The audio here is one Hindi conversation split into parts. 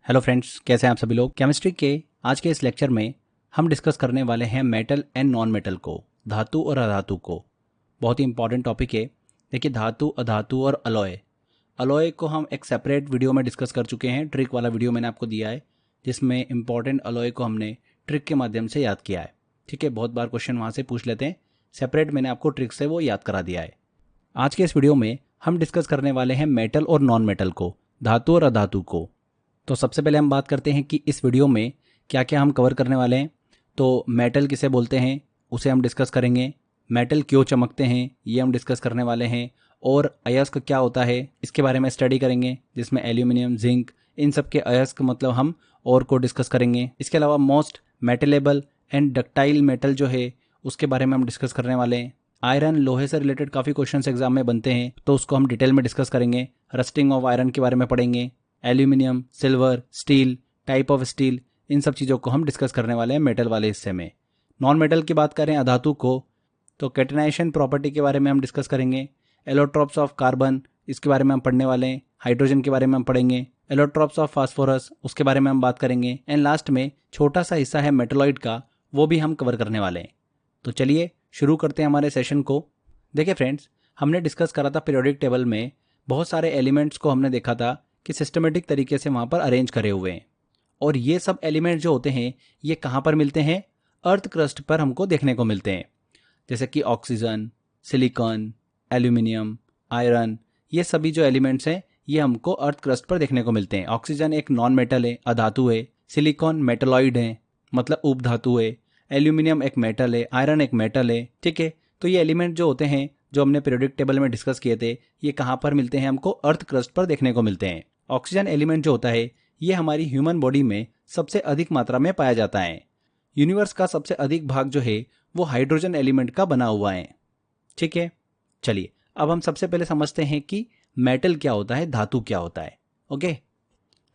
हेलो फ्रेंड्स, कैसे हैं आप सभी लोग। केमिस्ट्री के आज के इस लेक्चर में हम डिस्कस करने वाले हैं मेटल एंड नॉन मेटल को, धातु और अधातु को। बहुत ही इंपॉर्टेंट टॉपिक है। देखिए, धातु, अधातु और अलॉय। अलॉय को हम एक सेपरेट वीडियो में डिस्कस कर चुके हैं। ट्रिक वाला वीडियो मैंने आपको दिया है जिसमें इंपॉर्टेंट अलॉय को हमने ट्रिक के माध्यम से याद किया है। ठीक है, बहुत बार क्वेश्चन वहाँ से पूछ लेते हैं। सेपरेट मैंने आपको ट्रिक से वो याद करा दिया है। आज के इस वीडियो में हम डिस्कस करने वाले हैं मेटल और नॉन मेटल को, धातु और अधातु को। तो सबसे पहले हम बात करते हैं कि इस वीडियो में क्या क्या हम कवर करने वाले हैं। तो मेटल किसे बोलते हैं उसे हम डिस्कस करेंगे। मेटल क्यों चमकते हैं ये हम डिस्कस करने वाले हैं। और अयस्क क्या होता है इसके बारे में स्टडी करेंगे, जिसमें एल्यूमिनियम, जिंक, इन सब के अयस्क मतलब हम और को डिस्कस करेंगे। इसके अलावा मोस्ट मेटलेबल एंड डक्टाइल मेटल जो है उसके बारे में हम डिस्कस करने वाले हैं। आयरन, लोहे से रिलेटेड काफ़ी क्वेश्चंस एग्जाम में बनते हैं तो उसको हम डिटेल में डिस्कस करेंगे। रस्टिंग ऑफ आयरन के बारे में पढ़ेंगे। Aluminium, silver, steel, type of steel, इन सब चीज़ों को हम डिस्कस करने वाले हैं मेटल वाले हिस्से में। नॉन मेटल की बात करें, अधातु को, तो कैटेनाइजेशन प्रॉपर्टी के बारे में हम डिस्कस करेंगे। एलोट्रॉप्स ऑफ कार्बन, इसके बारे में हम पढ़ने वाले हैं। हाइड्रोजन के बारे में हम पढ़ेंगे। एलोट्रॉप्स ऑफ फास्फोरस, उसके बारे में हम बात करेंगे। एंड लास्ट में छोटा सा हिस्सा है मेटलॉइड का, वो भी हम कवर करने वाले हैं। तो चलिए शुरू करते हैं हमारे सेशन को। देखिए फ्रेंड्स, हमने डिस्कस करा था पीरियोडिक टेबल में बहुत सारे एलिमेंट्स को हमने देखा था कि सिस्टमेटिक तरीके से वहाँ पर अरेंज करे हुए हैं। और ये सब एलिमेंट जो होते हैं ये कहाँ पर मिलते हैं? अर्थ क्रस्ट पर हमको देखने को मिलते हैं। जैसे कि ऑक्सीजन, सिलिकॉन, एल्यूमिनियम, आयरन, ये सभी जो एलिमेंट्स हैं ये हमको अर्थ क्रस्ट पर देखने को मिलते हैं। ऑक्सीजन एक नॉन मेटल है, अधातु है। सिलिकॉन मेटलॉइड है, मतलब उपधातु है। एल्यूमिनियम एक मेटल है, आयरन एक मेटल है। ठीक है, तो ये एलिमेंट जो होते हैं जो हमने पीरियोडिक टेबल में डिस्कस किए थे, ये कहाँ पर मिलते हैं? हमको अर्थ क्रस्ट पर देखने को मिलते हैं। ऑक्सीजन एलिमेंट जो होता है ये हमारी ह्यूमन बॉडी में सबसे अधिक मात्रा में पाया जाता है। यूनिवर्स का सबसे अधिक भाग जो है वो हाइड्रोजन एलिमेंट का बना हुआ है। ठीक है, चलिए अब हम सबसे पहले समझते हैं कि मेटल क्या होता है, धातु क्या होता है। ओके,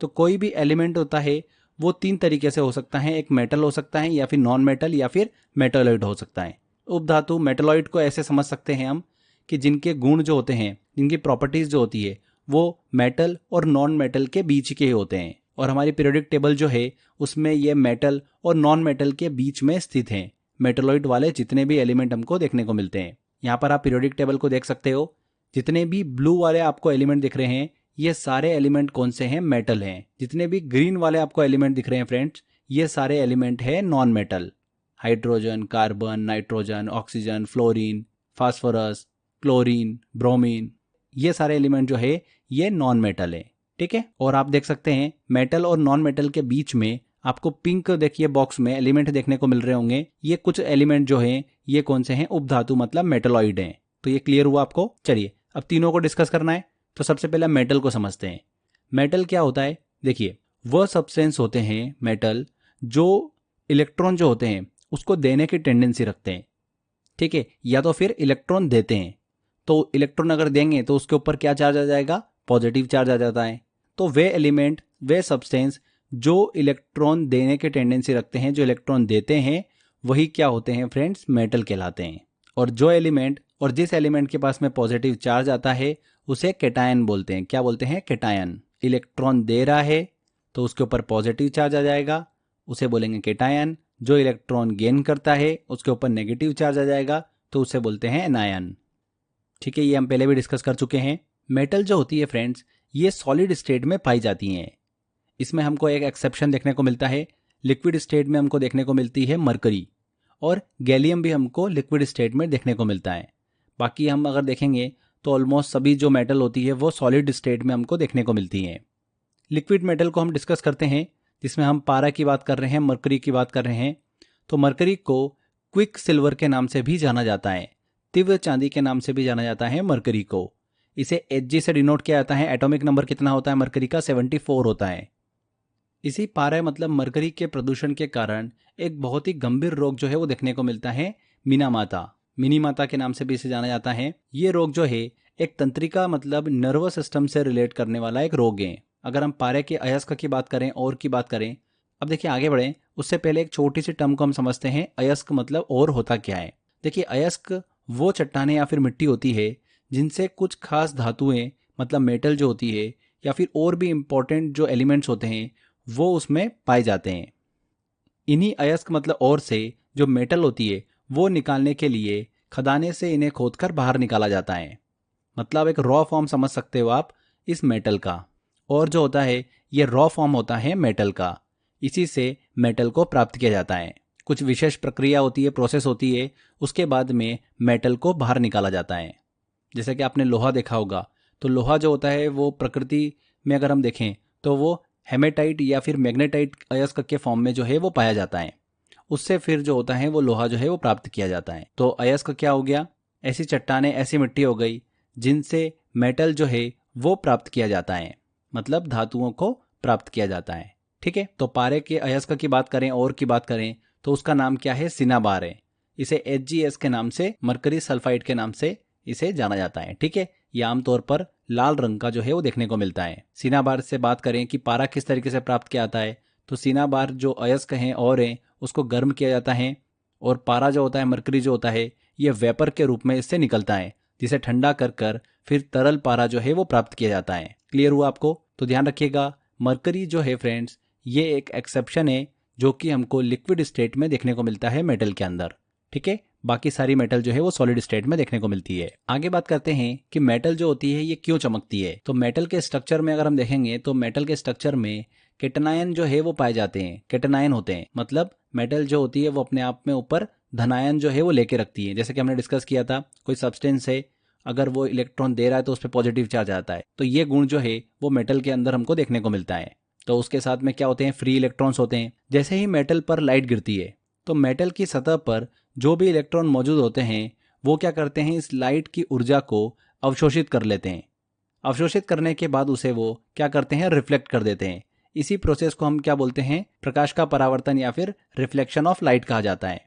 तो कोई भी एलिमेंट होता है वो तीन तरीके से हो सकता है। एक मेटल हो सकता है, या फिर नॉन मेटल, या फिर मेटलॉइड हो सकता है। उपधातु मेटलॉइड को ऐसे समझ सकते हैं हम कि जिनके गुण जो होते हैं, जिनकी प्रॉपर्टीज जो होती है वो मेटल और नॉन मेटल के बीच के होते हैं। और हमारी पीरियोडिक टेबल जो है उसमें ये मेटल और नॉन मेटल के बीच में स्थित हैं। मेटलॉइड वाले जितने भी एलिमेंट हमको देखने को मिलते हैं, यहाँ पर आप पीरियोडिक टेबल को देख सकते हो। जितने भी ब्लू वाले आपको एलिमेंट दिख रहे हैं ये सारे एलिमेंट कौन से हैं? मेटल हैं। जितने भी ग्रीन वाले आपको एलिमेंट दिख रहे हैं फ्रेंड्स, ये सारे एलिमेंट हैं non metal. Hydrogen, carbon, nitrogen, oxygen, fluorine, phosphorus, chlorine, bromine, ये सारे एलिमेंट जो है ये नॉन मेटल है। ठीक है, और आप देख सकते हैं मेटल और नॉन मेटल के बीच में आपको पिंक देखिए बॉक्स में एलिमेंट देखने को मिल रहे होंगे। ये कुछ एलिमेंट जो है ये कौन से हैं? उपधातु, मतलब मेटलॉइड हैं। तो ये क्लियर हुआ आपको। चलिए अब तीनों को डिस्कस करना है। तो सबसे पहले मेटल को समझते हैं। मेटल क्या होता है? देखिए, वह सब्सटेंस होते हैं मेटल जो इलेक्ट्रॉन जो होते हैं उसको देने की टेंडेंसी रखते हैं। ठीक है, या तो फिर इलेक्ट्रॉन देते हैं। तो इलेक्ट्रॉन अगर देंगे तो उसके ऊपर क्या चार्ज आ जाएगा? पॉजिटिव चार्ज आ जाता है। तो वे एलिमेंट, वे सब्सटेंस जो इलेक्ट्रॉन देने की टेंडेंसी रखते हैं, जो इलेक्ट्रॉन देते हैं, वही क्या होते हैं फ्रेंड्स? मेटल कहलाते हैं। और जो एलिमेंट और जिस एलिमेंट के पास में पॉजिटिव चार्ज आता है उसे कैटायन बोलते हैं। क्या बोलते हैं? कैटायन। इलेक्ट्रॉन दे रहा है तो उसके ऊपर पॉजिटिव चार्ज आ जाएगा, उसे बोलेंगे कैटायन। जो इलेक्ट्रॉन गेन करता है उसके ऊपर नेगेटिव चार्ज आ जाएगा तो उसे बोलते हैं एनायन। ठीक है, ये हम पहले भी डिस्कस कर चुके हैं। मेटल जो होती है फ्रेंड्स ये सॉलिड स्टेट में पाई जाती हैं। इसमें हमको एक एक्सेप्शन देखने को मिलता है। लिक्विड स्टेट में हमको देखने को मिलती है मरकरी, और गैलियम भी हमको लिक्विड स्टेट में देखने को मिलता है। बाकी हम अगर देखेंगे तो ऑलमोस्ट सभी जो मेटल होती है वो सॉलिड स्टेट में हमको देखने को मिलती हैं। लिक्विड मेटल को हम डिस्कस करते हैं, जिसमें हम पारा की बात कर रहे हैं, मरकरी की बात कर रहे हैं। तो मरकरी को क्विक सिल्वर के नाम से भी जाना जाता है, तीव्र चांदी के नाम से भी जाना जाता है मरकरी को। इसे Hg से डिनोट किया जाता है। एटॉमिक नंबर कितना होता है मरकरी का? 74 होता है। इसी पारा मतलब मरकरी के प्रदूषण के कारण एक बहुत ही गंभीर रोग जो है वो देखने को मिलता है, मीनामाता। मिनीमाता के नाम से भी इसे जाना जाता है। ये रोग जो है एक तंत्रिका मतलब नर्वस सिस्टम से रिलेट करने वाला एक रोग है। अगर हम पारे के अयस्क की बात करें, और की बात करें, अब देखिए आगे बढ़ें उससे पहले एक छोटी सी टर्म को हम समझते हैं। अयस्क मतलब और होता क्या है? देखिए, अयस्क वो चट्टानें या फिर मिट्टी होती है जिनसे कुछ खास धातुएं मतलब मेटल जो होती है, या फिर और भी इंपॉर्टेंट जो एलिमेंट्स होते हैं वो उसमें पाए जाते हैं। इन्हीं अयस्क मतलब और से जो मेटल होती है वो निकालने के लिए खदाने से इन्हें खोदकर बाहर निकाला जाता है। मतलब एक रॉ फॉर्म समझ सकते हो आप इस मेटल का। और जो होता है ये रॉ फॉर्म होता है मेटल का। इसी से मेटल को प्राप्त किया जाता है। कुछ विशेष प्रक्रिया होती है, प्रोसेस होती है, उसके बाद में मेटल को बाहर निकाला जाता है। जैसे कि आपने लोहा देखा होगा, तो लोहा जो होता है वो प्रकृति में अगर हम देखें तो वो हेमेटाइट या फिर मैग्नेटाइट अयस्क के फॉर्म में जो है वो पाया जाता है। उससे फिर जो होता है वो लोहा जो है वो प्राप्त किया जाता है। तो अयस्क क्या हो गया? ऐसी चट्टानें, ऐसी मिट्टी हो गई जिनसे मेटल जो है वो प्राप्त किया जाता है, मतलब धातुओं को प्राप्त किया जाता है। ठीक है, तो पारे के अयस्क की बात करें और की बात करें तो उसका नाम क्या है? सिनाबार है। इसे HgS के नाम से, मरकरी सल्फाइड के नाम से इसे जाना जाता है। ठीक है, ये आमतौर पर लाल रंग का जो है वो देखने को मिलता है। सिनाबार से बात करें कि पारा किस तरीके से प्राप्त किया जाता है, तो सिनाबार जो अयस्क हैं और हैं उसको गर्म किया जाता है, और पारा जो होता है, मरकरी जो होता है, ये वेपर के रूप में इससे निकलता है, जिसे ठंडा कर कर फिर तरल पारा जो है वो प्राप्त किया जाता है। क्लियर हुआ आपको? तो ध्यान रखिएगा, मरकरी जो है फ्रेंड्स ये एक एक्सेप्शन है जो कि हमको लिक्विड स्टेट में देखने को मिलता है मेटल के अंदर। ठीक है, बाकी सारी मेटल जो है वो सॉलिड स्टेट में देखने को मिलती है। आगे बात करते हैं कि मेटल जो होती है ये क्यों चमकती है। तो मेटल के स्ट्रक्चर में अगर हम देखेंगे तो मेटल के स्ट्रक्चर में केटनायन जो है वो पाए जाते हैं। केटनायन होते हैं, मतलब मेटल जो होती है वो अपने आप में ऊपर धनायन जो है वो लेके रखती है। जैसे कि हमने डिस्कस किया था, कोई सब्सटेंस है, अगर वो इलेक्ट्रॉन दे रहा है तो उस पर पॉजिटिव चार्ज आता है, तो ये गुण जो है वो मेटल के अंदर हमको देखने को मिलता है। तो उसके साथ में क्या होते हैं? फ्री इलेक्ट्रॉन्स होते हैं। जैसे ही मेटल पर लाइट गिरती है तो मेटल की सतह पर जो भी इलेक्ट्रॉन मौजूद होते हैं वो क्या करते हैं? इस लाइट की ऊर्जा को अवशोषित कर लेते हैं। अवशोषित करने के बाद उसे वो क्या करते हैं? रिफ्लेक्ट कर देते हैं। इसी प्रोसेस को हम क्या बोलते हैं? प्रकाश का परावर्तन या फिर रिफ्लेक्शन ऑफ लाइट कहा जाता है।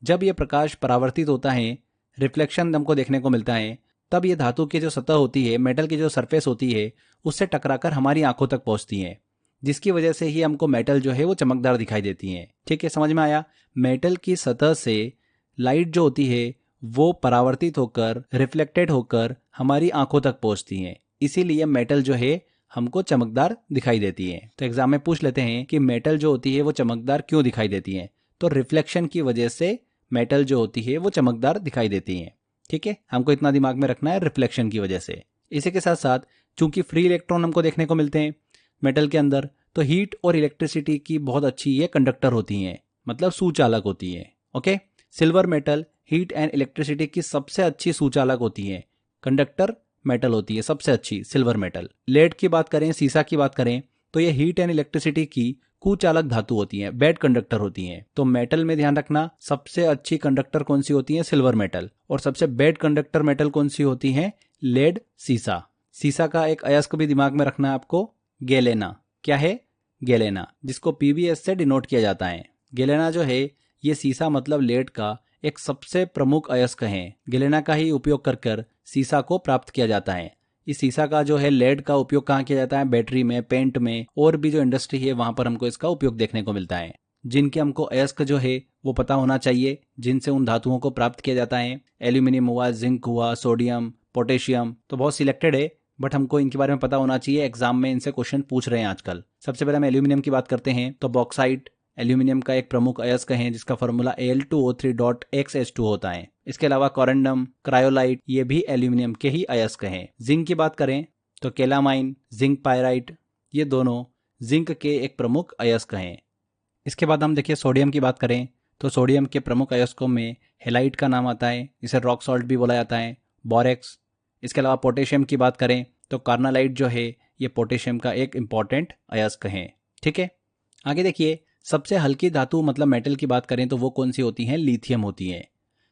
जब ये प्रकाश परावर्तित होता है, रिफ्लेक्शन हमको देखने को मिलता है, तब ये धातु की जो सतह होती है, मेटल की जो सरफेस होती है, उससे टकराकर हमारी आंखों तक पहुंचती है, जिसकी वजह से ही हमको मेटल जो है वो चमकदार दिखाई देती है। ठीक है, समझ में आया? मेटल की सतह से लाइट जो होती है वो परावर्तित होकर, रिफ्लेक्टेड होकर हमारी आंखों तक पहुंचती है, इसीलिए मेटल जो है हमको चमकदार दिखाई देती है। तो एग्जाम में पूछ लेते हैं कि मेटल जो होती है वो चमकदार क्यों दिखाई देती है। तो रिफ्लेक्शन की वजह से मेटल जो होती है वो चमकदार दिखाई देती है। ठीक है, हमको इतना दिमाग में रखना है, रिफ्लेक्शन की वजह से। इसी के साथ साथ चूंकि फ्री इलेक्ट्रॉन हमको देखने को मिलते हैं मेटल के अंदर, तो हीट और इलेक्ट्रिसिटी की बहुत अच्छी ये कंडक्टर होती हैं, मतलब सुचालक होती है। Okay, silver metal heat and electricity की सबसे अच्छी सुचालक होती है, कंडक्टर मेटल होती है सबसे अच्छी सिल्वर मेटल। लेड की बात करें, सीसा की बात करें, तो ये हीट एंड इलेक्ट्रिसिटी की कुचालक धातु होती हैं, बैड कंडक्टर होती हैं। तो मेटल में ध्यान रखना, सबसे अच्छी कंडक्टर कौन सी होती है? Silver metal. और सबसे बैड कंडक्टर मेटल कौन सी होती है? लेड, सीसा। सीसा का एक अयस्क भी दिमाग में रखना है आपको, गैलेना। क्या है? गैलेना, जिसको PbS से डिनोट किया जाता है। गैलेना जो है ये सीसा मतलब लेड का एक सबसे प्रमुख अयस्क है। गैलेना का ही उपयोग कर कर सीसा को प्राप्त किया जाता है। इस सीसा का जो है लेड का उपयोग कहाँ किया जाता है? बैटरी में, पेंट में, और भी जो इंडस्ट्री है वहां पर हमको इसका उपयोग देखने को मिलता है। जिनके हमको अयस्क जो है वो पता होना चाहिए, जिनसे उन धातुओं को प्राप्त किया जाता है। एल्यूमिनियम हुआ, जिंक हुआ, सोडियम, पोटेशियम, तो बहुत सिलेक्टेड है, बट हमको इनके बारे में पता होना चाहिए। एग्जाम में इनसे क्वेश्चन पूछ रहे हैं आजकल। सबसे पहले हम एल्यूमिनियम की बात करते हैं, तो बॉक्साइट एल्यूमिनियम का एक प्रमुख अयस्क है, जिसका फॉर्मूला Al2O3.XH2 होता है। इसके अलावा कोरेंडम, क्रायोलाइट, ये भी एल्यूमिनियम के ही अयस्क हैं। जिंक की बात करें तो केलामाइन, जिंक पायराइट, ये दोनों जिंक के एक प्रमुख अयस्क हैं। इसके बाद हम देखिए सोडियम की बात करें तो सोडियम के प्रमुख अयस्कों में हेलाइट का नाम आता है, इसे रॉक सॉल्ट भी बोला जाता है, बोरेक्स। इसके अलावा पोटेशियम की बात करें तो कार्नालाइट जो है ये पोटेशियम का एक इंपॉर्टेंट अयस्क है। ठीक है, आगे देखिए, सबसे हल्की धातु मतलब मेटल की बात करें तो वो कौन सी होती है? लिथियम होती है।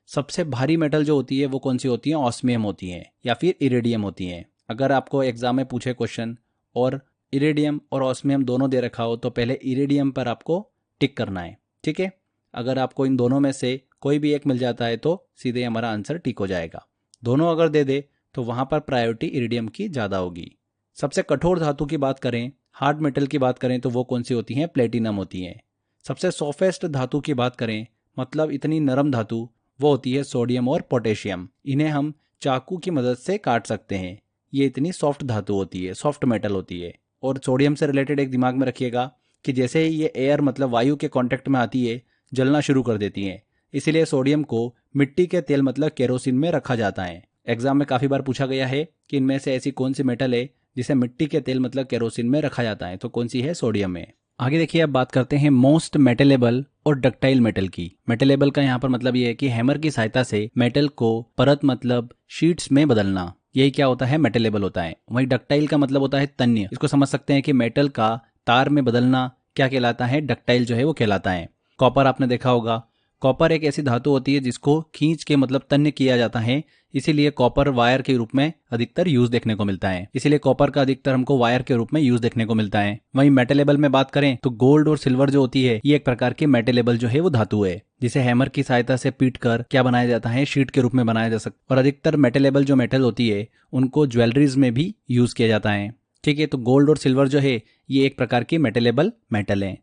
सबसे भारी मेटल जो होती है वो कौन सी होती है? ऑस्मियम होती है या फिर इरिडियम होती है। अगर आपको एग्जाम में पूछे क्वेश्चन और इरिडियम और ऑस्मियम दोनों दे रखा हो तो पहले इरिडियम पर आपको टिक करना है। ठीक है, अगर आपको इन दोनों में से कोई भी एक मिल जाता है तो सीधे हमारा आंसर टिक हो जाएगा। दोनों अगर दे दे तो वहां पर प्रायोरिटी इरिडियम की ज़्यादा होगी। सबसे कठोर धातु की बात करें, हार्ड मेटल की बात करें तो वो कौन सी होती हैं? प्लेटिनम होती है। सबसे सॉफ्टेस्ट धातु की बात करें, मतलब इतनी नरम धातु, वो होती है सोडियम और पोटेशियम। इन्हें हम चाकू की मदद से काट सकते हैं, ये इतनी सॉफ्ट धातु होती है, सॉफ्ट मेटल होती है। और सोडियम से रिलेटेड एक दिमाग में रखिएगा कि जैसे ही ये एयर मतलब वायु के कांटेक्ट में आती है जलना शुरू कर देती हैं। इसीलिए सोडियम को मिट्टी के तेल मतलब केरोसिन में रखा जाता है। एग्जाम में काफ़ी बार पूछा गया है कि इनमें से ऐसी कौन सी मेटल है जिसे मिट्टी के तेल मतलब केरोसिन में रखा जाता है, तो कौन सी है? सोडियम में। आगे देखिए, अब बात करते हैं मोस्ट मेटेलेबल और डक्टाइल मेटल की। मेटेलेबल का यहाँ पर मतलब ये है कि हैमर की सहायता से मेटल को परत मतलब शीट्स में बदलना, यही क्या होता है? मेटेलेबल होता है। वहीं डक्टाइल का मतलब होता है तन्य। इसको समझ सकते हैं कि मेटल का तार में बदलना क्या कहलाता है? डक्टाइल जो है वो कहलाता है। कॉपर आपने देखा होगा, कॉपर एक ऐसी धातु होती है जिसको खींच के मतलब तन्य किया जाता है, इसीलिए कॉपर वायर के रूप में अधिकतर यूज देखने को मिलता है। इसीलिए कॉपर का अधिकतर हमको वायर के रूप में यूज देखने को मिलता है। वहीं मेटेलेबल में बात करें तो गोल्ड और सिल्वर जो होती है ये एक प्रकार की मेटेलेबल जो है वो धातु है, जिसे हैमर की सहायता से पीट कर क्या बनाया जाता है? शीट के रूप में बनाया जा सकता है। और अधिकतर मेटेलेबल जो मेटल होती है उनको ज्वेलरीज में भी यूज किया जाता है। ठीक है, तो गोल्ड और सिल्वर जो है ये एक प्रकार की मेटेलेबल मेटल है।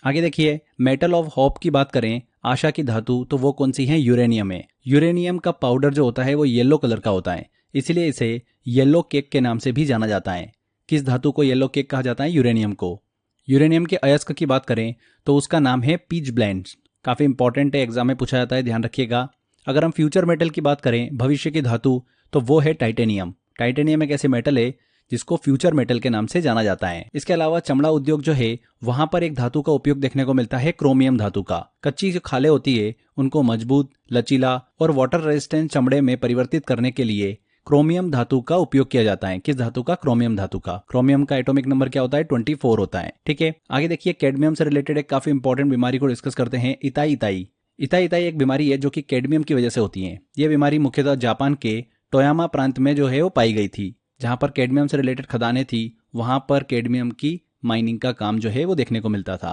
आगे देखिए, मेटल ऑफ होप की बात करें, आशा की धातु, तो वो कौन सी है? यूरेनियम है। यूरेनियम का पाउडर जो होता है वो येलो कलर का होता है, इसीलिए इसे येलो केक के नाम से भी जाना जाता है। किस धातु को येलो केक कहा जाता है? यूरेनियम को। यूरेनियम के अयस्क की बात करें तो उसका नाम है पीच ब्लेंड। काफ़ी इंपॉर्टेंट है, एग्जाम में पूछा जाता है, ध्यान रखिएगा। अगर हम फ्यूचर मेटल की बात करें, भविष्य की धातु, तो वो है टाइटेनियम। टाइटेनियम एक ऐसे मेटल है जिसको फ्यूचर मेटल के नाम से जाना जाता है। इसके अलावा चमड़ा उद्योग जो है वहां पर एक धातु का उपयोग देखने को मिलता है, क्रोमियम धातु का। कच्ची जो खालें होती है उनको मजबूत, लचीला और वाटर रेजिस्टेंट चमड़े में परिवर्तित करने के लिए क्रोमियम धातु का उपयोग किया जाता है। किस धातु का? क्रोमियम धातु का। क्रोमियम का एटॉमिक नंबर क्या होता है? 24 होता है। ठीक है, आगे देखिए, कैडमियम से रिलेटेड एक काफी इंपॉर्टेंट बीमारी को डिस्कस करते हैं, इताई इताई। इताई इताई एक बीमारी है जो कि कैडमियम की वजह से होती है। यह बीमारी मुख्यतः जापान के टोयामा प्रांत में जो है वो पाई गई थी। जहां पर कैडमियम से रिलेटेड खदानें थी वहां पर कैडमियम की माइनिंग का काम जो है वो देखने को मिलता था।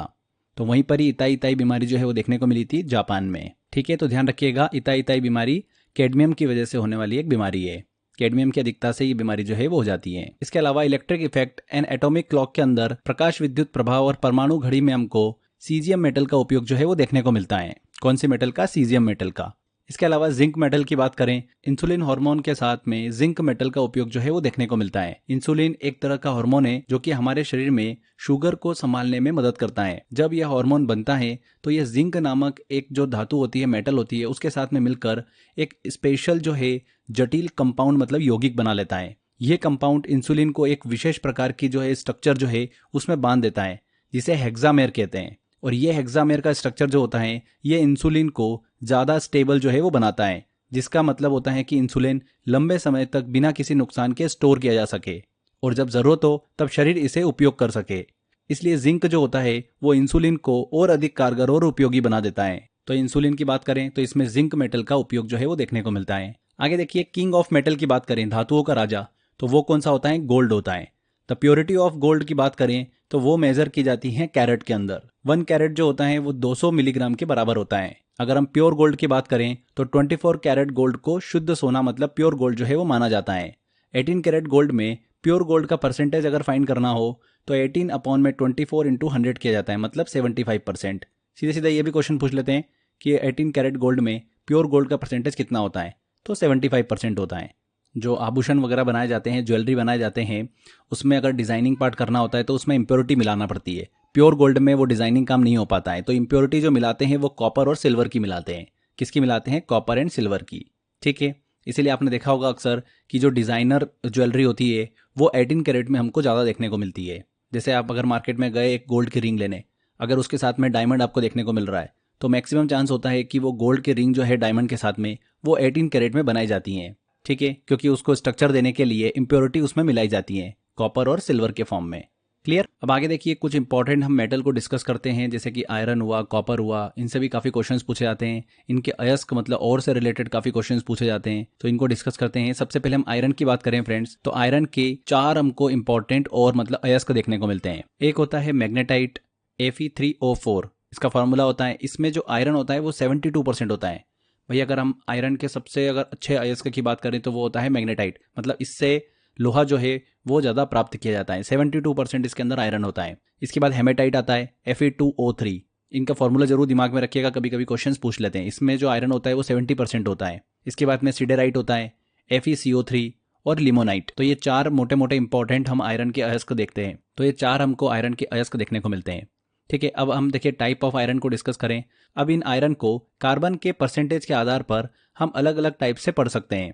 तो वहीं पर ही इताई इताई बीमारी जो है वो देखने को मिली थी जापान में। ठीक है, तो ध्यान रखिएगा, इताई इताई बीमारी कैडमियम की वजह से होने वाली एक बीमारी है। कैडमियम की अधिकता से ये बीमारी जो है वो हो जाती है। इसके अलावा electric effect and atomic clock के अंदर प्रकाश विद्युत प्रभाव और परमाणु घड़ी में हमको सीजियम मेटल का उपयोग जो है वो देखने को मिलता है। कौन सी मेटल का? सीजियम मेटल का। इसके अलावा जिंक मेटल की बात करें, इंसुलिन हार्मोन के साथ में जिंक मेटल का उपयोग जो है वो देखने को मिलता है। इंसुलिन एक तरह का हार्मोन है जो कि हमारे शरीर में शुगर को संभालने में मदद करता है। जब यह हार्मोन बनता है तो यह जिंक नामक एक जो धातु होती है, मेटल होती है, उसके साथ में मिलकर एक स्पेशल जो है जटिल कंपाउंड मतलब यौगिक बना लेता है। यह कंपाउंड इंसुलिन को एक विशेष प्रकार की जो है स्ट्रक्चर जो है उसमें बांध देता है, जिसे हेक्सामेर कहते हैं। और ये हेक्सामेर का स्ट्रक्चर जो होता है ये इंसुलिन को ज़्यादा स्टेबल जो है वो बनाता है, जिसका मतलब होता है कि इंसुलिन लंबे समय तक बिना किसी नुकसान के स्टोर किया जा सके और जब ज़रूरत हो तब शरीर इसे उपयोग कर सके। इसलिए जिंक जो होता है वो इंसुलिन को और अधिक कारगर और उपयोगी बना देता है। तो इंसुलिन की बात करें तो इसमें जिंक मेटल का उपयोग जो है वो देखने को मिलता है। आगे देखिए, किंग ऑफ मेटल की बात करें, धातुओं का राजा, तो वो कौन सा होता है? गोल्ड होता है। द प्योरिटी ऑफ गोल्ड की बात करें तो वो मेजर की जाती है कैरेट के अंदर। 1 कैरेट जो होता है वो 200 मिलीग्राम के बराबर होता है। अगर हम प्योर गोल्ड की बात करें तो 24 कैरेट गोल्ड को शुद्ध सोना मतलब प्योर गोल्ड जो है वो माना जाता है। 18 कैरेट गोल्ड में प्योर गोल्ड का परसेंटेज अगर फाइंड करना हो तो 18 अपॉन में 24 इंटू 100 किया जाता है, मतलब 75%। सीधे सीधे ये भी क्वेश्चन पूछ लेते हैं कि 18 कैरेट गोल्ड में प्योर गोल्ड का परसेंटेज कितना होता है, तो 75% होता है। जो आभूषण वगैरह बनाए जाते हैं, ज्वेलरी बनाए जाते हैं, उसमें अगर डिजाइनिंग पार्ट करना होता है तो उसमें इंप्योरिटी मिलाना पड़ती है। प्योर गोल्ड में वो डिजाइनिंग काम नहीं हो पाता है, तो इंप्योरिटी जो मिलाते हैं वो कॉपर और सिल्वर की मिलाते हैं। किसकी मिलाते हैं? कॉपर एंड सिल्वर की। ठीक है, इसीलिए आपने देखा होगा अक्सर कि जो डिजाइनर ज्वेलरी होती है वो 18 कैरेट में हमको ज़्यादा देखने को मिलती है। जैसे आप अगर मार्केट में गए एक गोल्ड की रिंग लेने, अगर उसके साथ में डायमंड आपको देखने को मिल रहा है तो मैक्सिमम चांस होता है कि वो गोल्ड की रिंग जो है डायमंड के साथ में वो 18 कैरेट में बनाई जाती हैं। ठीक है, क्योंकि उसको स्ट्रक्चर देने के लिए इंप्योरिटी उसमें मिलाई जाती है कॉपर और सिल्वर के फॉर्म में। क्लियर? अब आगे देखिए, कुछ इंपॉर्टेंट हम मेटल को डिस्कस करते हैं, जैसे कि आयरन हुआ, कॉपर हुआ, इनसे भी काफ़ी क्वेश्चंस पूछे जाते हैं। इनके अयस्क मतलब और से रिलेटेड काफ़ी क्वेश्चंस पूछे जाते हैं, तो इनको डिस्कस करते हैं। सबसे पहले हम आयरन की बात करें फ्रेंड्स, तो आयरन के 4 हमको इंपॉर्टेंट और मतलब अयस्क देखने को मिलते हैं। एक होता है मैग्नेटाइट Fe3O4, इसका फॉर्मूला होता है, इसमें जो आयरन होता है वो 72% होता है। भैया अगर हम आयरन के सबसे अगर अच्छे अयस्क की बात करें तो वो होता है मैग्नेटाइट, मतलब इससे लोहा जो है वो ज़्यादा प्राप्त किया जाता है। 72% इसके अंदर आयरन होता है। इसके बाद हेमेटाइट आता है Fe2O3, इनका फॉर्मूला जरूर दिमाग में रखिएगा, कभी कभी क्वेश्चंस पूछ लेते हैं। इसमें जो आयरन होता है वो 70% होता है। इसके बाद में सिडेराइट होता है, FeCO3 और लिमोनाइट। तो ये 4 मोटे मोटे इंपॉर्टेंट हम आयरन के अयस्क देखते हैं। तो ये 4 हमको आयरन के अयस्क देखने को मिलते हैं। ठीक है, अब हम देखिए टाइप ऑफ आयरन को डिस्कस करें। अब इन आयरन को कार्बन के परसेंटेज के आधार पर हम अलग अलग टाइप से पढ़ सकते हैं।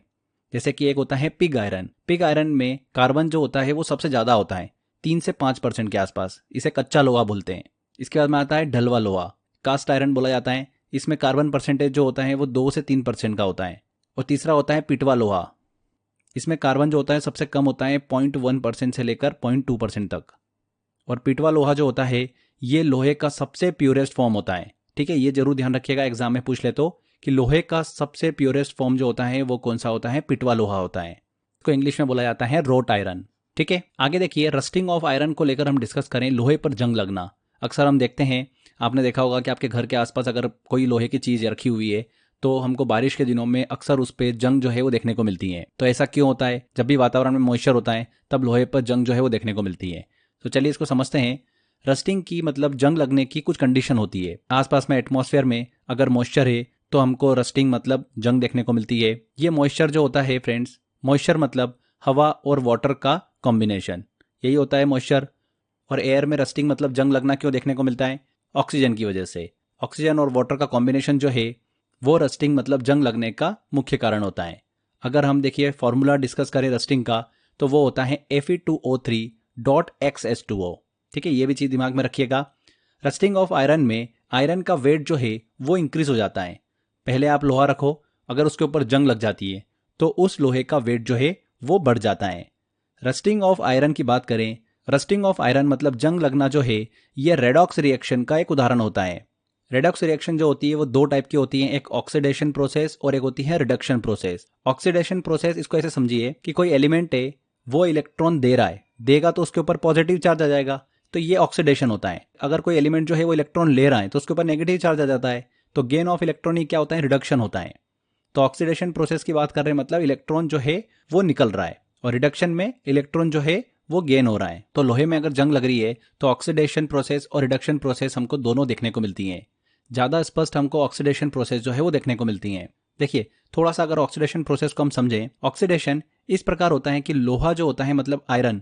जैसे कि एक होता है पिग आयरन। पिग आयरन में कार्बन जो होता है वो सबसे ज़्यादा होता है, 3 से 5% के आसपास। इसे कच्चा लोहा बोलते हैं। इसके बाद में आता है ढलवा लोहा, कास्ट आयरन बोला जाता है। इसमें कार्बन परसेंटेज जो होता है वो 2 से 3% का होता है। और तीसरा होता है पिटवा लोहा। इसमें कार्बन जो होता है सबसे कम होता है, 0.1% से लेकर 0.2% तक। और पिटवा लोहा जो होता है ये लोहे का सबसे प्योरेस्ट फॉर्म होता है। ठीक है, ये जरूर ध्यान रखिएगा, एग्जाम में पूछ ले तो कि लोहे का सबसे प्योरेस्ट फॉर्म जो होता है वो कौन सा होता है, पिटवा लोहा होता है। इसको इंग्लिश में बोला जाता है रोट आयरन। ठीक है, आगे देखिए रस्टिंग ऑफ आयरन को लेकर हम डिस्कस करें। लोहे पर जंग लगना अक्सर हम देखते हैं, आपने देखा होगा कि आपके घर के आसपास अगर कोई लोहे की चीज रखी हुई है तो हमको बारिश के दिनों में अक्सर उस पर जंग जो है वो देखने को मिलती है। तो ऐसा क्यों होता है? जब भी वातावरण में मॉइस्चर होता है तब लोहे पर जंग जो है वो देखने को मिलती है। तो चलिए इसको समझते हैं। रस्टिंग की मतलब जंग लगने की कुछ कंडीशन होती है। आसपास में एटमॉस्फेयर में अगर मॉइस्चर है तो हमको रस्टिंग मतलब जंग देखने को मिलती है। ये मॉइस्चर जो होता है फ्रेंड्स, मॉइस्चर मतलब हवा और वाटर का कॉम्बिनेशन, यही होता है मॉइस्चर। और एयर में रस्टिंग मतलब जंग लगना क्यों देखने को मिलता है? ऑक्सीजन की वजह से। ऑक्सीजन और वाटर का कॉम्बिनेशन जो है वो रस्टिंग मतलब जंग लगने का मुख्य कारण होता है। अगर हम देखिए फॉर्मूला डिस्कस करें रस्टिंग का तो वो होता है Fe2O3.XS2O। ठीक है, ये भी चीज दिमाग में रखिएगा। रस्टिंग ऑफ आयरन में आयरन का वेट जो है वो इंक्रीज हो जाता है। पहले आप लोहा रखो, अगर उसके ऊपर जंग लग जाती है तो उस लोहे का वेट जो है वो बढ़ जाता है। रस्टिंग ऑफ आयरन की बात करें, रस्टिंग ऑफ आयरन मतलब जंग लगना जो है ये रेडॉक्स रिएक्शन का एक उदाहरण होता है। रेडॉक्स रिएक्शन जो होती है वो दो टाइप की होती है, एक ऑक्सीडेशन प्रोसेस और एक होती है रिडक्शन प्रोसेस। ऑक्सीडेशन प्रोसेस इसको ऐसे समझिए कि कोई एलिमेंट है वो इलेक्ट्रॉन दे रहा है, देगा तो उसके ऊपर पॉजिटिव चार्ज आ जाएगा, तो ये ऑक्सीडेशन होता है। अगर कोई एलिमेंट जो है वो इलेक्ट्रॉन ले रहा है तो उसके ऊपर नेगेटिव चार्ज आ जाता है, तो गेन ऑफ इलेक्ट्रॉन ही क्या होता है, रिडक्शन होता है। तो ऑक्सीडेशन प्रोसेस की बात कर रहे हैं मतलब इलेक्ट्रॉन जो है वो निकल रहा है, और रिडक्शन में इलेक्ट्रॉन जो है वो गेन हो रहा है। तो लोहे में अगर जंग लग रही है तो ऑक्सीडेशन प्रोसेस और रिडक्शन प्रोसेस हमको दोनों देखने को मिलती हैं। ज्यादा स्पष्ट हमको ऑक्सीडेशन प्रोसेस जो है वो देखने को मिलती हैं। देखिए थोड़ा सा अगर ऑक्सीडेशन प्रोसेस को हम समझें, ऑक्सीडेशन इस प्रकार होता है कि लोहा जो होता है मतलब आयरन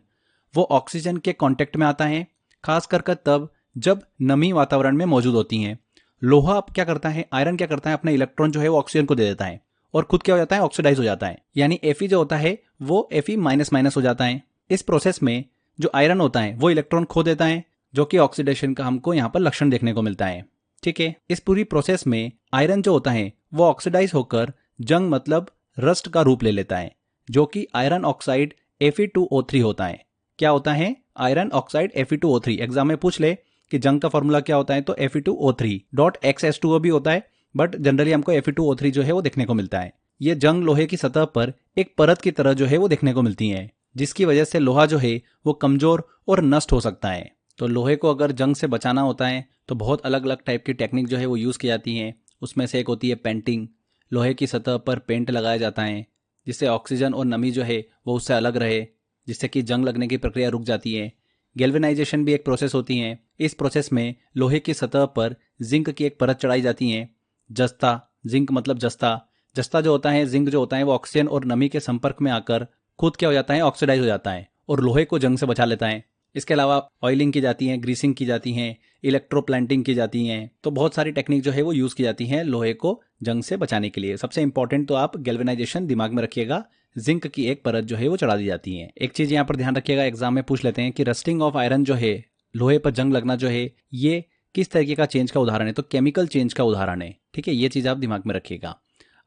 वो ऑक्सीजन के कांटेक्ट में आता है, खास कर तब जब नमी वातावरण में मौजूद होती है। लोहा क्या करता है, आयरन क्या करता है, अपना इलेक्ट्रॉन जो है वो ऑक्सीजन को दे देता है और खुद क्या हो जाता है, ऑक्सीडाइज हो जाता है। यानी Fe जो होता है वो Fe- हो जाता है। इस प्रोसेस में जो आयरन होता है वो इलेक्ट्रॉन खो देता है, जो कि ऑक्सीडेशन का हमको यहाँ पर लक्षण देखने को मिलता है। ठीक है, इस पूरी प्रोसेस में आयरन जो होता है वो ऑक्सीडाइज होकर जंग मतलब रस्ट का रूप ले लेता है, जो कि आयरन ऑक्साइड Fe2O3 होता है। क्या होता है, आयरन ऑक्साइड Fe2O3। एग्जाम में पूछ ले कि जंग का फॉर्मूला क्या होता है, तो Fe2O3.XS2O भी होता है, बट जनरली हमको Fe2O3 जो है वो देखने को मिलता है। ये जंग लोहे की सतह पर एक परत की तरह जो है वो देखने को मिलती है, जिसकी वजह से लोहा जो है वो कमजोर और नष्ट हो सकता है। तो लोहे को अगर जंग से बचाना होता है तो बहुत अलग अलग टाइप की टेक्निक जो है वो यूज़ की जाती हैं। उसमें से एक होती है पेंटिंग। लोहे की सतह पर पेंट लगाया जाता है जिससे ऑक्सीजन और नमी जो है वो उससे अलग रहे, जिससे कि जंग लगने की प्रक्रिया रुक जाती है। गैल्वेनाइजेशन भी एक प्रोसेस होती है। इस प्रोसेस में लोहे की सतह पर जिंक की एक परत चढ़ाई जाती है। जस्ता, जिंक मतलब जस्ता। जस्ता जो होता है, जिंक जो होता है वो ऑक्सीजन और नमी के संपर्क में आकर खुद क्या हो जाता है, ऑक्सीडाइज हो जाता है और लोहे को जंग से बचा लेता है। इसके अलावा ऑयलिंग की जाती है, ग्रीसिंग की जाती है, इलेक्ट्रोप्लांटिंग की जाती हैं। तो बहुत सारी टेक्निक जो है वो यूज़ की जाती हैं लोहे को जंग से बचाने के लिए। सबसे इंपॉर्टेंट तो आप गैल्वेनाइजेशन दिमाग में रखिएगा, जिंक की एक परत जो है वो चढ़ा दी जाती है। एक चीज़ यहाँ पर ध्यान रखिएगा, एग्जाम में पूछ लेते हैं कि रस्टिंग ऑफ आयरन जो है, लोहे पर जंग लगना जो है, ये किस तरीके का चेंज का उदाहरण है, तो केमिकल चेंज का उदाहरण है। ठीक है, ये चीज़ आप दिमाग में रखिएगा।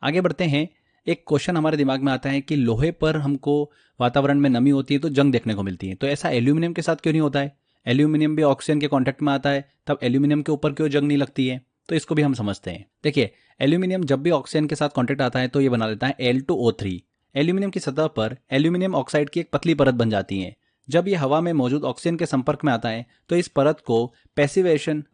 आगे बढ़ते हैं। एक क्वेश्चन हमारे दिमाग में आता है कि लोहे पर हमको वातावरण में नमी होती है तो जंग देखने को मिलती है, तो ऐसा एल्यूमिनियम के साथ क्यों नहीं होता है? एल्यूमिनियम भी ऑक्सीजन के कांटेक्ट में आता है, तब एल्यूमिनियम के ऊपर क्यों जंग नहीं लगती है? तो इसको भी हम समझते हैं। देखिए, एल्यूमिनियम जब भी ऑक्सीजन के साथ कांटेक्ट आता है तो ये बना देता है Al2O3। एल्यूमिनियम की सतह पर एल्यूमिनियम ऑक्साइड की एक पतली परत बन जाती है। जब ये हवा में मौजूद ऑक्सीजन के संपर्क में आता है तो इस परत को पैसिवेशन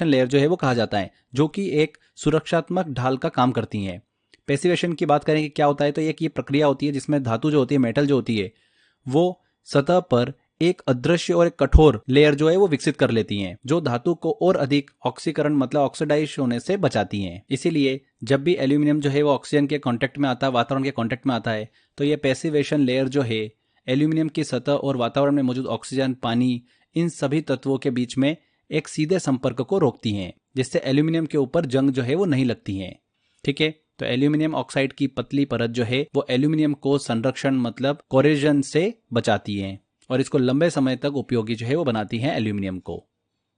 लेयर जो है वो कहा जाता है, जो कि एक सुरक्षात्मक ढाल का काम करती है। पैसिवेशन की बात करें कि क्या होता है, तो एक ये प्रक्रिया होती है जिसमें धातु जो होती है, मेटल जो होती है, वो सतह पर एक अदृश्य और एक कठोर लेयर जो है वो विकसित कर लेती हैं, जो धातु को और अधिक ऑक्सीकरण मतलब ऑक्सीडाइज होने से बचाती हैं। इसीलिए जब भी एल्यूमिनियम जो है वो ऑक्सीजन के कांटेक्ट में आता है, वातावरण के कांटेक्ट में आता है, तो ये पैसिवेशन लेयर जो है एल्यूमिनियम की सतह और वातावरण में मौजूद ऑक्सीजन, पानी, इन सभी तत्वों के बीच में एक सीधे संपर्क को रोकती हैं, जिससे एल्यूमिनियम के ऊपर जंग जो है वो नहीं लगती है। ठीक है, तो एल्यूमिनियम ऑक्साइड की पतली परत जो है वो एल्यूमिनियम को संरक्षण मतलब कोरेजन से बचाती है और इसको लंबे समय तक उपयोगी जो है वो बनाती है एल्यूमिनियम को।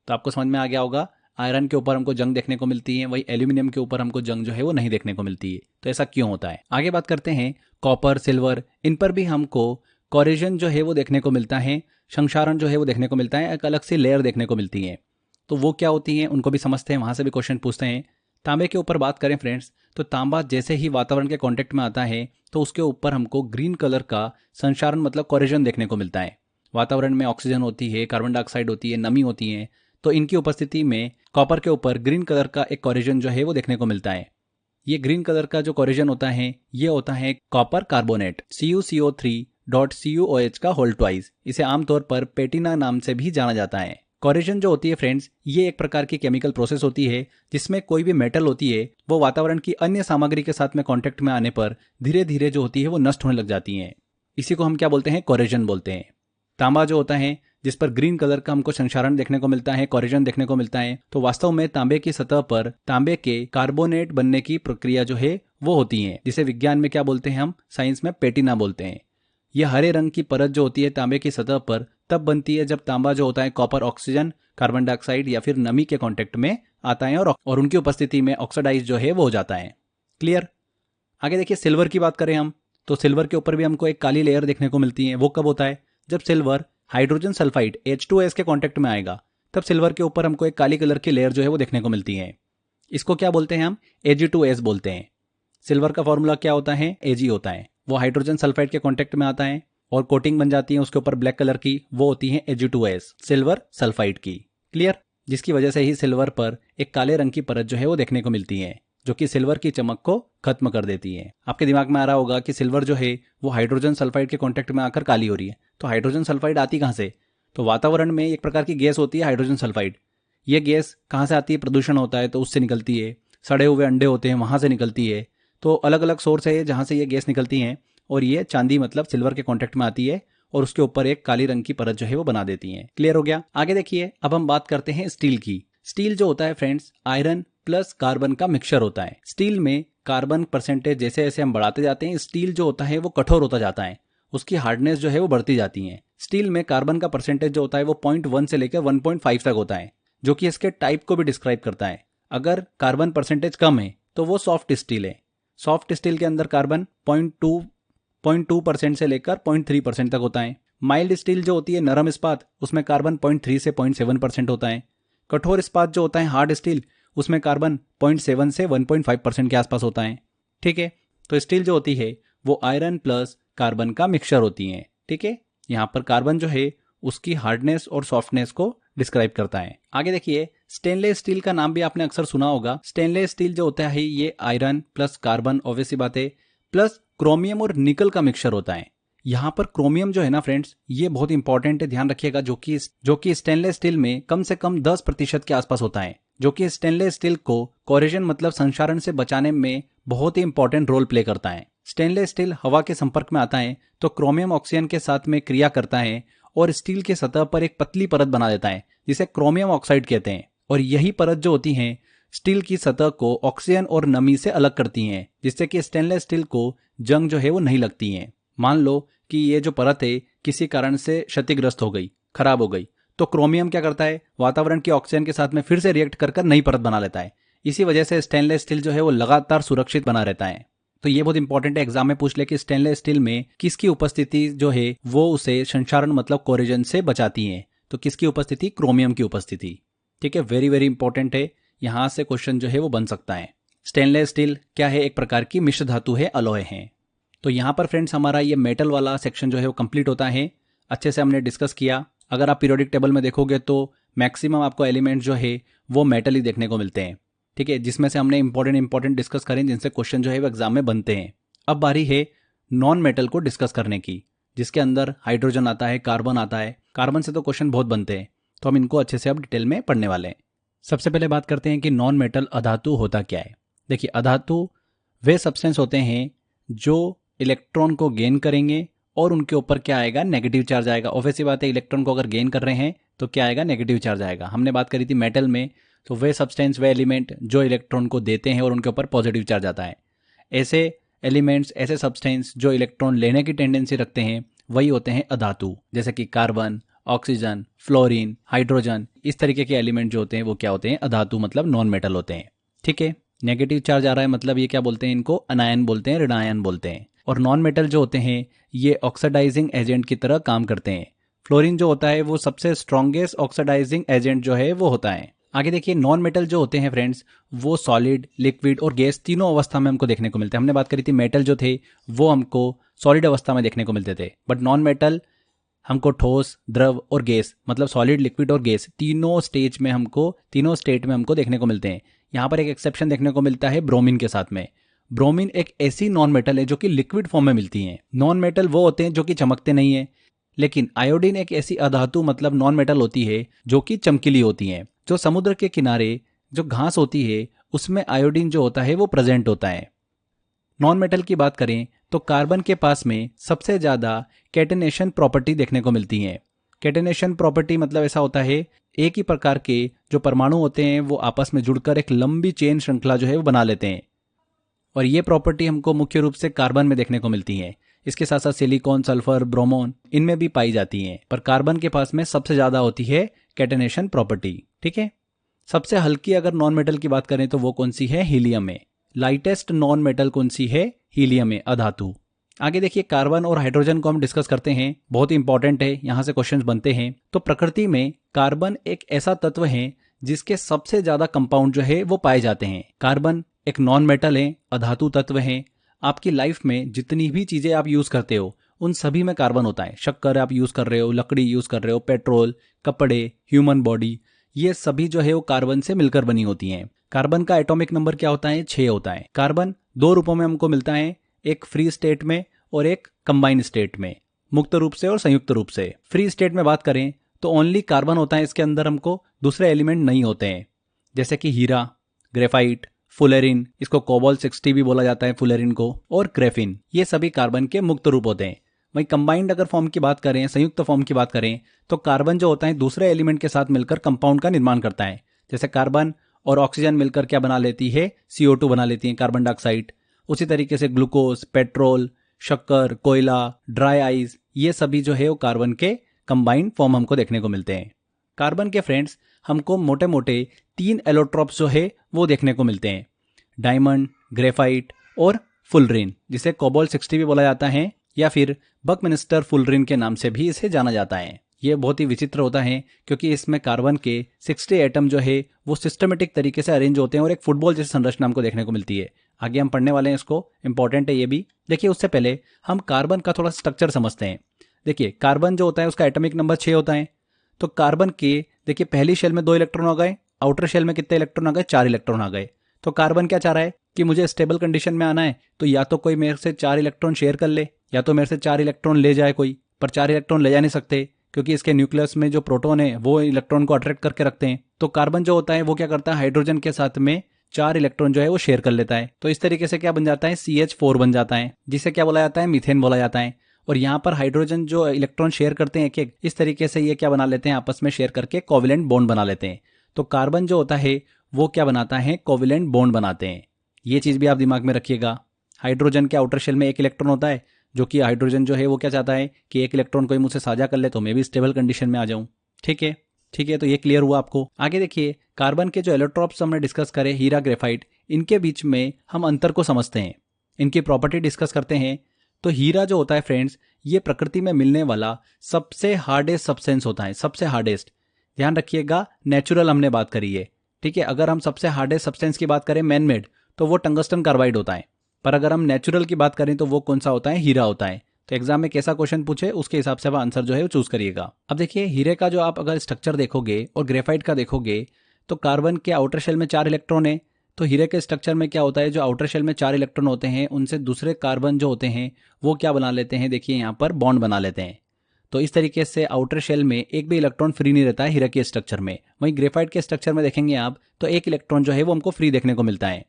तो आपको समझ में आ गया होगा, आयरन के ऊपर हमको जंग देखने को मिलती है, वही एल्यूमिनियम के ऊपर हमको जंग जो है वो नहीं देखने को मिलती है। तो ऐसा क्यों होता है? आगे बात करते हैं कॉपर, सिल्वर, इन पर भी हमको कोरेजन जो है वो देखने को मिलता है, संक्षारण जो है वो देखने को मिलता है, एक अलग से लेयर देखने को मिलती है। तो वो क्या होती है उनको भी समझते हैं, वहां से भी क्वेश्चन पूछते हैं। तांबे के ऊपर बात करें फ्रेंड्स, तो तांबा जैसे ही वातावरण के कांटेक्ट में आता है तो उसके ऊपर हमको ग्रीन कलर का संक्षारण मतलब कोरेजन देखने को मिलता है। वातावरण में ऑक्सीजन होती है, कार्बन डाइऑक्साइड होती है, नमी होती है, तो इनकी उपस्थिति में कॉपर के ऊपर ग्रीन कलर का एक कोरेजन जो है वो देखने को मिलता है। ये ग्रीन कलर का जो कोरेजन होता है ये होता है कॉपर कार्बोनेट CuCO3.CuOH का होल ट्वाइस। इसे आमतौर पर पेटिना नाम से भी जाना जाता है। कोरेजन जो होती है फ्रेंड्स, ये एक प्रकार की केमिकल प्रोसेस होती है जिसमें कोई भी मेटल होती है वो वातावरण की अन्य सामग्री के साथ में कांटेक्ट में आने पर धीरे धीरे जो होती है वो नष्ट होने लग जाती है। इसी को हम क्या बोलते हैं? कोरेजन बोलते हैं। तांबा जो होता है जिस पर ग्रीन कलर का हमको संक्षारण देखने को मिलता है, कोरेजन देखने को मिलता है, तो वास्तव में तांबे की सतह पर तांबे के कार्बोनेट बनने की प्रक्रिया जो है वो होती है, जिसे विज्ञान में क्या बोलते हैं? हम साइंस में पेटिना बोलते हैं। यह हरे रंग की परत जो होती है तांबे की सतह पर तब बनती है जब तांबा जो होता है कॉपर ऑक्सीजन, कार्बन डाइऑक्साइड या फिर नमी के कांटेक्ट में आता है और उनकी उपस्थिति में ऑक्सीडाइज जो है वो हो जाता है। क्लियर? आगे देखिए, सिल्वर की बात करें हम, तो सिल्वर के ऊपर भी हमको एक काली लेयर देखने को मिलती है। वो कब होता है? जब सिल्वर हाइड्रोजन सल्फाइड H2S के कांटेक्ट में आएगा तब सिल्वर के ऊपर हमको एक काली कलर की लेयर जो है वो देखने को मिलती है। इसको क्या बोलते हैं? हम Ag2S बोलते हैं। सिल्वर का फॉर्मूला क्या होता है? Ag होता है। वो हाइड्रोजन सल्फाइड के कांटेक्ट में आता है और कोटिंग बन जाती है उसके ऊपर ब्लैक कलर की, वो होती है Ag2S, सिल्वर सल्फाइड की। क्लियर? जिसकी वजह से ही सिल्वर पर एक काले रंग की परत जो है वो देखने को मिलती है, जो कि सिल्वर की चमक को खत्म कर देती है। आपके दिमाग में आ रहा होगा कि सिल्वर जो है वो हाइड्रोजन सल्फाइड के कांटेक्ट में आकर काली हो रही है, तो हाइड्रोजन सल्फाइड आती कहां से? तो वातावरण में एक प्रकार की गैस होती है हाइड्रोजन सल्फाइड। ये गैस कहां से आती है? प्रदूषण होता है तो उससे निकलती है, सड़े हुए अंडे होते हैं वहां से निकलती है। तो अलग अलग सोर्स है जहां से ये गैस निकलती है और ये चांदी मतलब सिल्वर के कांटेक्ट में आती है और उसके ऊपर एक काली रंग की परत जो है वो बना देती है। क्लियर हो गया? आगे देखिए, अब हम बात करते हैं स्टील की। स्टील जो होता है फ्रेंड्स, आयरन प्लस कार्बन का मिक्सचर होता है। स्टील में कार्बन परसेंटेज जैसे जैसे हम बढ़ाते जाते हैं, स्टील जो होता है वो कठोर होता जाता है, उसकी हार्डनेस जो है वो बढ़ती जाती है। स्टील में कार्बन का परसेंटेज जो होता है वो 0.1 से लेकर 1.5 तक होता है, जो कि इसके टाइप को भी डिस्क्राइब करता है। अगर कार्बन परसेंटेज कम है तो वो सॉफ्ट स्टील है। सॉफ्ट स्टील के अंदर कार्बन 0.2% से लेकर 0.3% तक होता है। माइल्ड स्टील जो होती है, नरम इस्पात, उसमें कार्बन 0.3 से 0.7% होता है। कठोर इस्पात जो होता है, हार्ड स्टील, उसमें कार्बन 0.7 से 1.5% के आसपास होता है। ठीक है, तो स्टील जो होती है वो आयरन प्लस कार्बन का मिक्सचर होती है। ठीक है, यहाँ पर कार्बन जो है उसकी हार्डनेस और सॉफ्टनेस को डिस्क्राइब करता है। आगे देखिए, स्टेनलेस स्टील का नाम भी आपने अक्सर सुना होगा। स्टेनलेस स्टील जो होता है ये आयरन प्लस कार्बन, ऑब्वियस सी बात है, प्लस क्रोमियम और निकल का मिक्सचर होता है। यहाँ पर क्रोमियम जो है ना फ्रेंड्स, ये बहुत इंपॉर्टेंट है, ध्यान रखिएगा, जो कि स्टेनलेस स्टील में कम से कम 10% के आसपास होता है, जो कि स्टेनलेस स्टील को कोरेजन मतलब संक्षारण से बचाने में बहुत ही इंपॉर्टेंट रोल प्ले करता है। स्टेनलेस स्टील हवा के संपर्क में आता है तो क्रोमियम ऑक्सीजन के साथ में क्रिया करता है और स्टील के सतह पर एक पतली परत बना देता है जिसे क्रोमियम ऑक्साइड कहते हैं। और यही परत जो होती है स्टील की सतह को ऑक्सीजन और नमी से अलग करती हैं, जिससे कि स्टेनलेस स्टील को जंग जो है वो नहीं लगती है। मान लो कि ये जो परत है किसी कारण से क्षतिग्रस्त हो गई, खराब हो गई, तो क्रोमियम क्या करता है? वातावरण के ऑक्सीजन के साथ में फिर से रिएक्ट कर नई परत बना लेता है। इसी वजह से स्टेनलेस स्टील जो है वो लगातार सुरक्षित बना रहता है। तो ये बहुत इंपॉर्टेंट है, एग्जाम में पूछ ले कि स्टेनलेस स्टील में किसकी उपस्थिति जो है वो उसे संक्षारण मतलब कोरेजन से बचाती है। तो किसकी उपस्थिति? क्रोमियम की उपस्थिति। ठीक है, वेरी वेरी इंपॉर्टेंट है, यहां से क्वेश्चन जो है वो बन सकता है। स्टेनलेस स्टील क्या है? एक प्रकार की मिश्र धातु है, अलॉय है। तो यहाँ पर फ्रेंड्स हमारा ये मेटल वाला सेक्शन जो है वो कंप्लीट होता है। अच्छे से हमने डिस्कस किया। अगर आप पीरियोडिक टेबल में देखोगे तो मैक्सिमम आपको एलिमेंट जो है वो मेटल ही देखने को मिलते हैं। ठीक है, जिसमें से हमने इंपॉर्टेंट डिस्कस करें जिनसे क्वेश्चन जो है वो एग्जाम में बनते हैं। अब बारी है नॉन मेटल को डिस्कस करने की, जिसके अंदर हाइड्रोजन आता है, कार्बन आता है। कार्बन से तो क्वेश्चन बहुत बनते हैं, तो हम इनको अच्छे से अब डिटेल में पढ़ने वाले हैं। सबसे पहले बात करते हैं कि नॉन मेटल अधातु होता क्या है। देखिए, अधातु वे सब्सटेंस होते हैं जो इलेक्ट्रॉन को गेन करेंगे और उनके ऊपर क्या आएगा? नेगेटिव चार्ज आएगा। ऑब्वियस सी बात है, इलेक्ट्रॉन को अगर गेन कर रहे हैं तो क्या आएगा, नेगेटिव चार्ज आएगा। हमने बात करी थी मेटल में, तो वे सब्सटेंस, वे एलिमेंट जो इलेक्ट्रॉन को देते हैं और उनके ऊपर पॉजिटिव चार्ज आता है। ऐसे एलिमेंट्स, ऐसे सब्सटेंस जो इलेक्ट्रॉन लेने की टेंडेंसी रखते हैं वही होते हैं अधातु, जैसे कि कार्बन, ऑक्सीजन, फ्लोरीन, हाइड्रोजन। इस तरीके के एलिमेंट जो होते हैं वो क्या होते हैं, अधातु, मतलब नॉन मेटल होते हैं। ठीक है, नेगेटिव चार्ज आ रहा है मतलब ये क्या बोलते हैं, इनको अनायन बोलते हैं, ऋणायन बोलते हैं। और नॉन मेटल जो होते हैं ये ऑक्सीडाइजिंग एजेंट की तरह काम करते हैं। फ्लोरीन जो होता है वो सबसे स्ट्रॉन्गेस्ट ऑक्सीडाइजिंग एजेंट जो है वो होता है। आगे देखिए, नॉन मेटल जो होते हैं फ्रेंड्स, वो सॉलिड, लिक्विड और गैस तीनों अवस्था में हमको देखने को मिलते हैं। हमने बात करी थी मेटल जो थे वो हमको सॉलिड अवस्था में देखने को मिलते थे, बट नॉन मेटल हमको ठोस, द्रव और गैस, मतलब सॉलिड, लिक्विड और गैस तीनों स्टेट में हमको देखने को मिलते हैं। यहाँ पर एक एक्सेप्शन देखने को मिलता है ब्रोमीन के साथ में। ब्रोमीन एक ऐसी नॉन मेटल है जो कि लिक्विड फॉर्म में मिलती है। नॉन मेटल वो होते हैं जो कि चमकते नहीं है, लेकिन आयोडीन एक ऐसी अधातु मतलब नॉन मेटल होती है जो कि चमकीली होती है। जो समुद्र के किनारे जो घास होती है उसमें आयोडीन जो होता है वो प्रेजेंट होता है। नॉन मेटल की बात करें तो कार्बन के पास में सबसे ज्यादा कैटेनेशन प्रॉपर्टी देखने को मिलती है। कैटेनेशन प्रॉपर्टी मतलब ऐसा होता है, एक ही प्रकार के जो परमाणु होते हैं वो आपस में जुड़कर एक लंबी चेन श्रृंखला जो है वो बना लेते हैं, और ये प्रॉपर्टी हमको मुख्य रूप से कार्बन में देखने को मिलती है। इसके साथ साथ सिलिकॉन, सल्फर, ब्रोमोन इनमें भी पाई जाती हैं, पर कार्बन के पास में सबसे ज्यादा होती है कैटेनेशन प्रॉपर्टी। ठीक है, सबसे हल्की अगर नॉन मेटल की बात करें तो वो कौन सी है, हीलियम है। लाइटेस्ट नॉन मेटल कौन सी है, हीलियम है, अधातु। आगे देखिए, कार्बन और हाइड्रोजन को हम डिस्कस करते हैं, बहुत ही इंपॉर्टेंट है, यहां से क्वेश्चंस बनते हैं। तो प्रकृति में कार्बन एक ऐसा तत्व है जिसके सबसे ज्यादा कंपाउंड जो है वो पाए जाते हैं। कार्बन एक नॉन मेटल है, अधातु तत्व है। आपकी लाइफ में जितनी भी चीजें आप यूज करते हो उन सभी में कार्बन होता है। शक्कर आप यूज कर रहे हो, लकड़ी यूज कर रहे हो, पेट्रोल, कपड़े, ह्यूमन बॉडी, ये सभी जो है वो कार्बन से मिलकर बनी होती हैं। कार्बन का एटॉमिक नंबर क्या होता है, 6 होता है। कार्बन दो रूपों में हमको मिलता है, एक फ्री स्टेट में और एक कंबाइंड स्टेट में, मुक्त रूप से और संयुक्त रूप से। फ्री स्टेट में बात करें तो ओनली कार्बन होता है इसके अंदर, हमको दूसरे एलिमेंट नहीं होते हैं, जैसे कि हीरा, ग्रेफाइट, फुलेरिन, इसको कोबाल्ट 60 भी बोला जाता है फुलेरिन को, और ग्रेफिन, ये सभी कार्बन के मुक्त रूप होते हैं। वहीं कंबाइंड अगर फॉर्म की बात करें, संयुक्त फॉर्म की बात करें, तो कार्बन जो होता है दूसरे एलिमेंट के साथ मिलकर कंपाउंड का निर्माण करता है। जैसे कार्बन और ऑक्सीजन मिलकर क्या बना लेती है, CO2 बना लेती है, कार्बन डाइऑक्साइड। उसी तरीके से ग्लूकोज, पेट्रोल, शक्कर, कोयला, ड्राई आइस, ये सभी जो है वो कार्बन के कंबाइंड फॉर्म हमको देखने को मिलते हैं। कार्बन के फ्रेंड्स हमको मोटे मोटे 3 एलोट्रोप्स जो है वो देखने को मिलते हैं, डायमंड, ग्रेफाइट और फुलरिन, जिसे कोबाल्ट 60 भी बोला जाता है, या फिर बकमिंस्टर फुलरिन के नाम से भी इसे जाना जाता है। ये बहुत ही विचित्र होता है क्योंकि इसमें कार्बन के 60 एटम जो है वो सिस्टमेटिक तरीके से अरेंज होते हैं और एक फुटबॉल जैसी संरचना हमको देखने को मिलती है। आगे हम पढ़ने वाले हैं इसको, इंपॉर्टेंट है ये भी। देखिए, उससे पहले हम कार्बन का थोड़ा स्ट्रक्चर समझते हैं। देखिए, कार्बन जो होता है उसका एटॉमिक नंबर 6 होता है। तो कार्बन के देखिए पहली शेल में 2 इलेक्ट्रॉन आ गए, आउटर शेल में कितने इलेक्ट्रॉन आ गए, 4 इलेक्ट्रॉन आ गए। तो कार्बन क्या चाह रहा है कि मुझे स्टेबल कंडीशन में आना है, तो या तो कोई मेरे से 4 इलेक्ट्रॉन शेयर कर ले, या तो मेरे से 4 इलेक्ट्रॉन ले जाए कोई, पर 4 इलेक्ट्रॉन ले जा नहीं सकते क्योंकि इसके न्यूक्लियस में जो प्रोटॉन है वो इलेक्ट्रॉन को अट्रैक्ट करके रखते हैं। तो कार्बन जो होता है वो क्या करता है, हाइड्रोजन के साथ में 4 इलेक्ट्रॉन जो है वो शेयर कर लेता है। तो इस तरीके से क्या बन जाता है, CH4 बन जाता है, जिसे क्या बोला जाता है, मीथेन बोला जाता है। और यहाँ पर हाइड्रोजन जो इलेक्ट्रॉन शेयर करते हैं एक एक, इस तरीके से ये क्या बना लेते हैं, आपस में शेयर करके कोवेलेंट बॉन्ड बना लेते हैं। तो कार्बन जो होता है वो क्या बनाता है, कोवेलेंट बॉन्ड बनाते हैं। ये चीज भी आप दिमाग में रखिएगा। हाइड्रोजन के आउटर शेल में 1 इलेक्ट्रॉन होता है, जो कि हाइड्रोजन जो है वो क्या चाहता है कि 1 इलेक्ट्रॉन कोई मुझसे साझा कर ले तो मैं भी स्टेबल कंडीशन में आ जाऊं। ठीक है, ठीक है, तो ये क्लियर हुआ आपको। आगे देखिए, कार्बन के जो एलोट्रोप्स हमने डिस्कस करे, हीरा, ग्रेफाइट, इनके बीच में हम अंतर को समझते हैं, इनकी प्रॉपर्टी डिस्कस करते हैं। तो हीरा जो होता है फ्रेंड्स, ये प्रकृति में मिलने वाला सबसे हार्डेस्ट सब्सटेंस होता है, सबसे हार्डेस्ट। ध्यान रखिएगा, नेचुरल हमने बात करी है, ठीक है। अगर हम सबसे हार्डेस्ट सब्सटेंस की बात करें मैन मेड, तो वो टंगस्टन कार्बाइड होता है, पर अगर हम नेचुरल की बात करें तो वो कौन सा होता है, हीरा होता है। तो एग्जाम में कैसा क्वेश्चन पूछे उसके हिसाब से आप आंसर जो है वो चूज करिएगा। अब देखिए, हीरे का जो आप अगर स्ट्रक्चर देखोगे और ग्रेफाइट का देखोगे, तो कार्बन के आउटर शेल में 4 इलेक्ट्रॉन है। तो हीरे के स्ट्रक्चर में क्या होता है, जो आउटर शेल में 4 इलेक्ट्रॉन होते हैं उनसे दूसरे कार्बन जो होते हैं वो क्या बना लेते हैं, देखिए यहाँ पर बॉन्ड बना लेते हैं। तो इस तरीके से आउटर शेल में एक भी इलेक्ट्रॉन फ्री नहीं रहता है हीरे के स्ट्रक्चर में। वहीं ग्रेफाइट के स्ट्रक्चर में देखेंगे आप तो 1 इलेक्ट्रॉन जो है वो हमको फ्री देखने को मिलता है।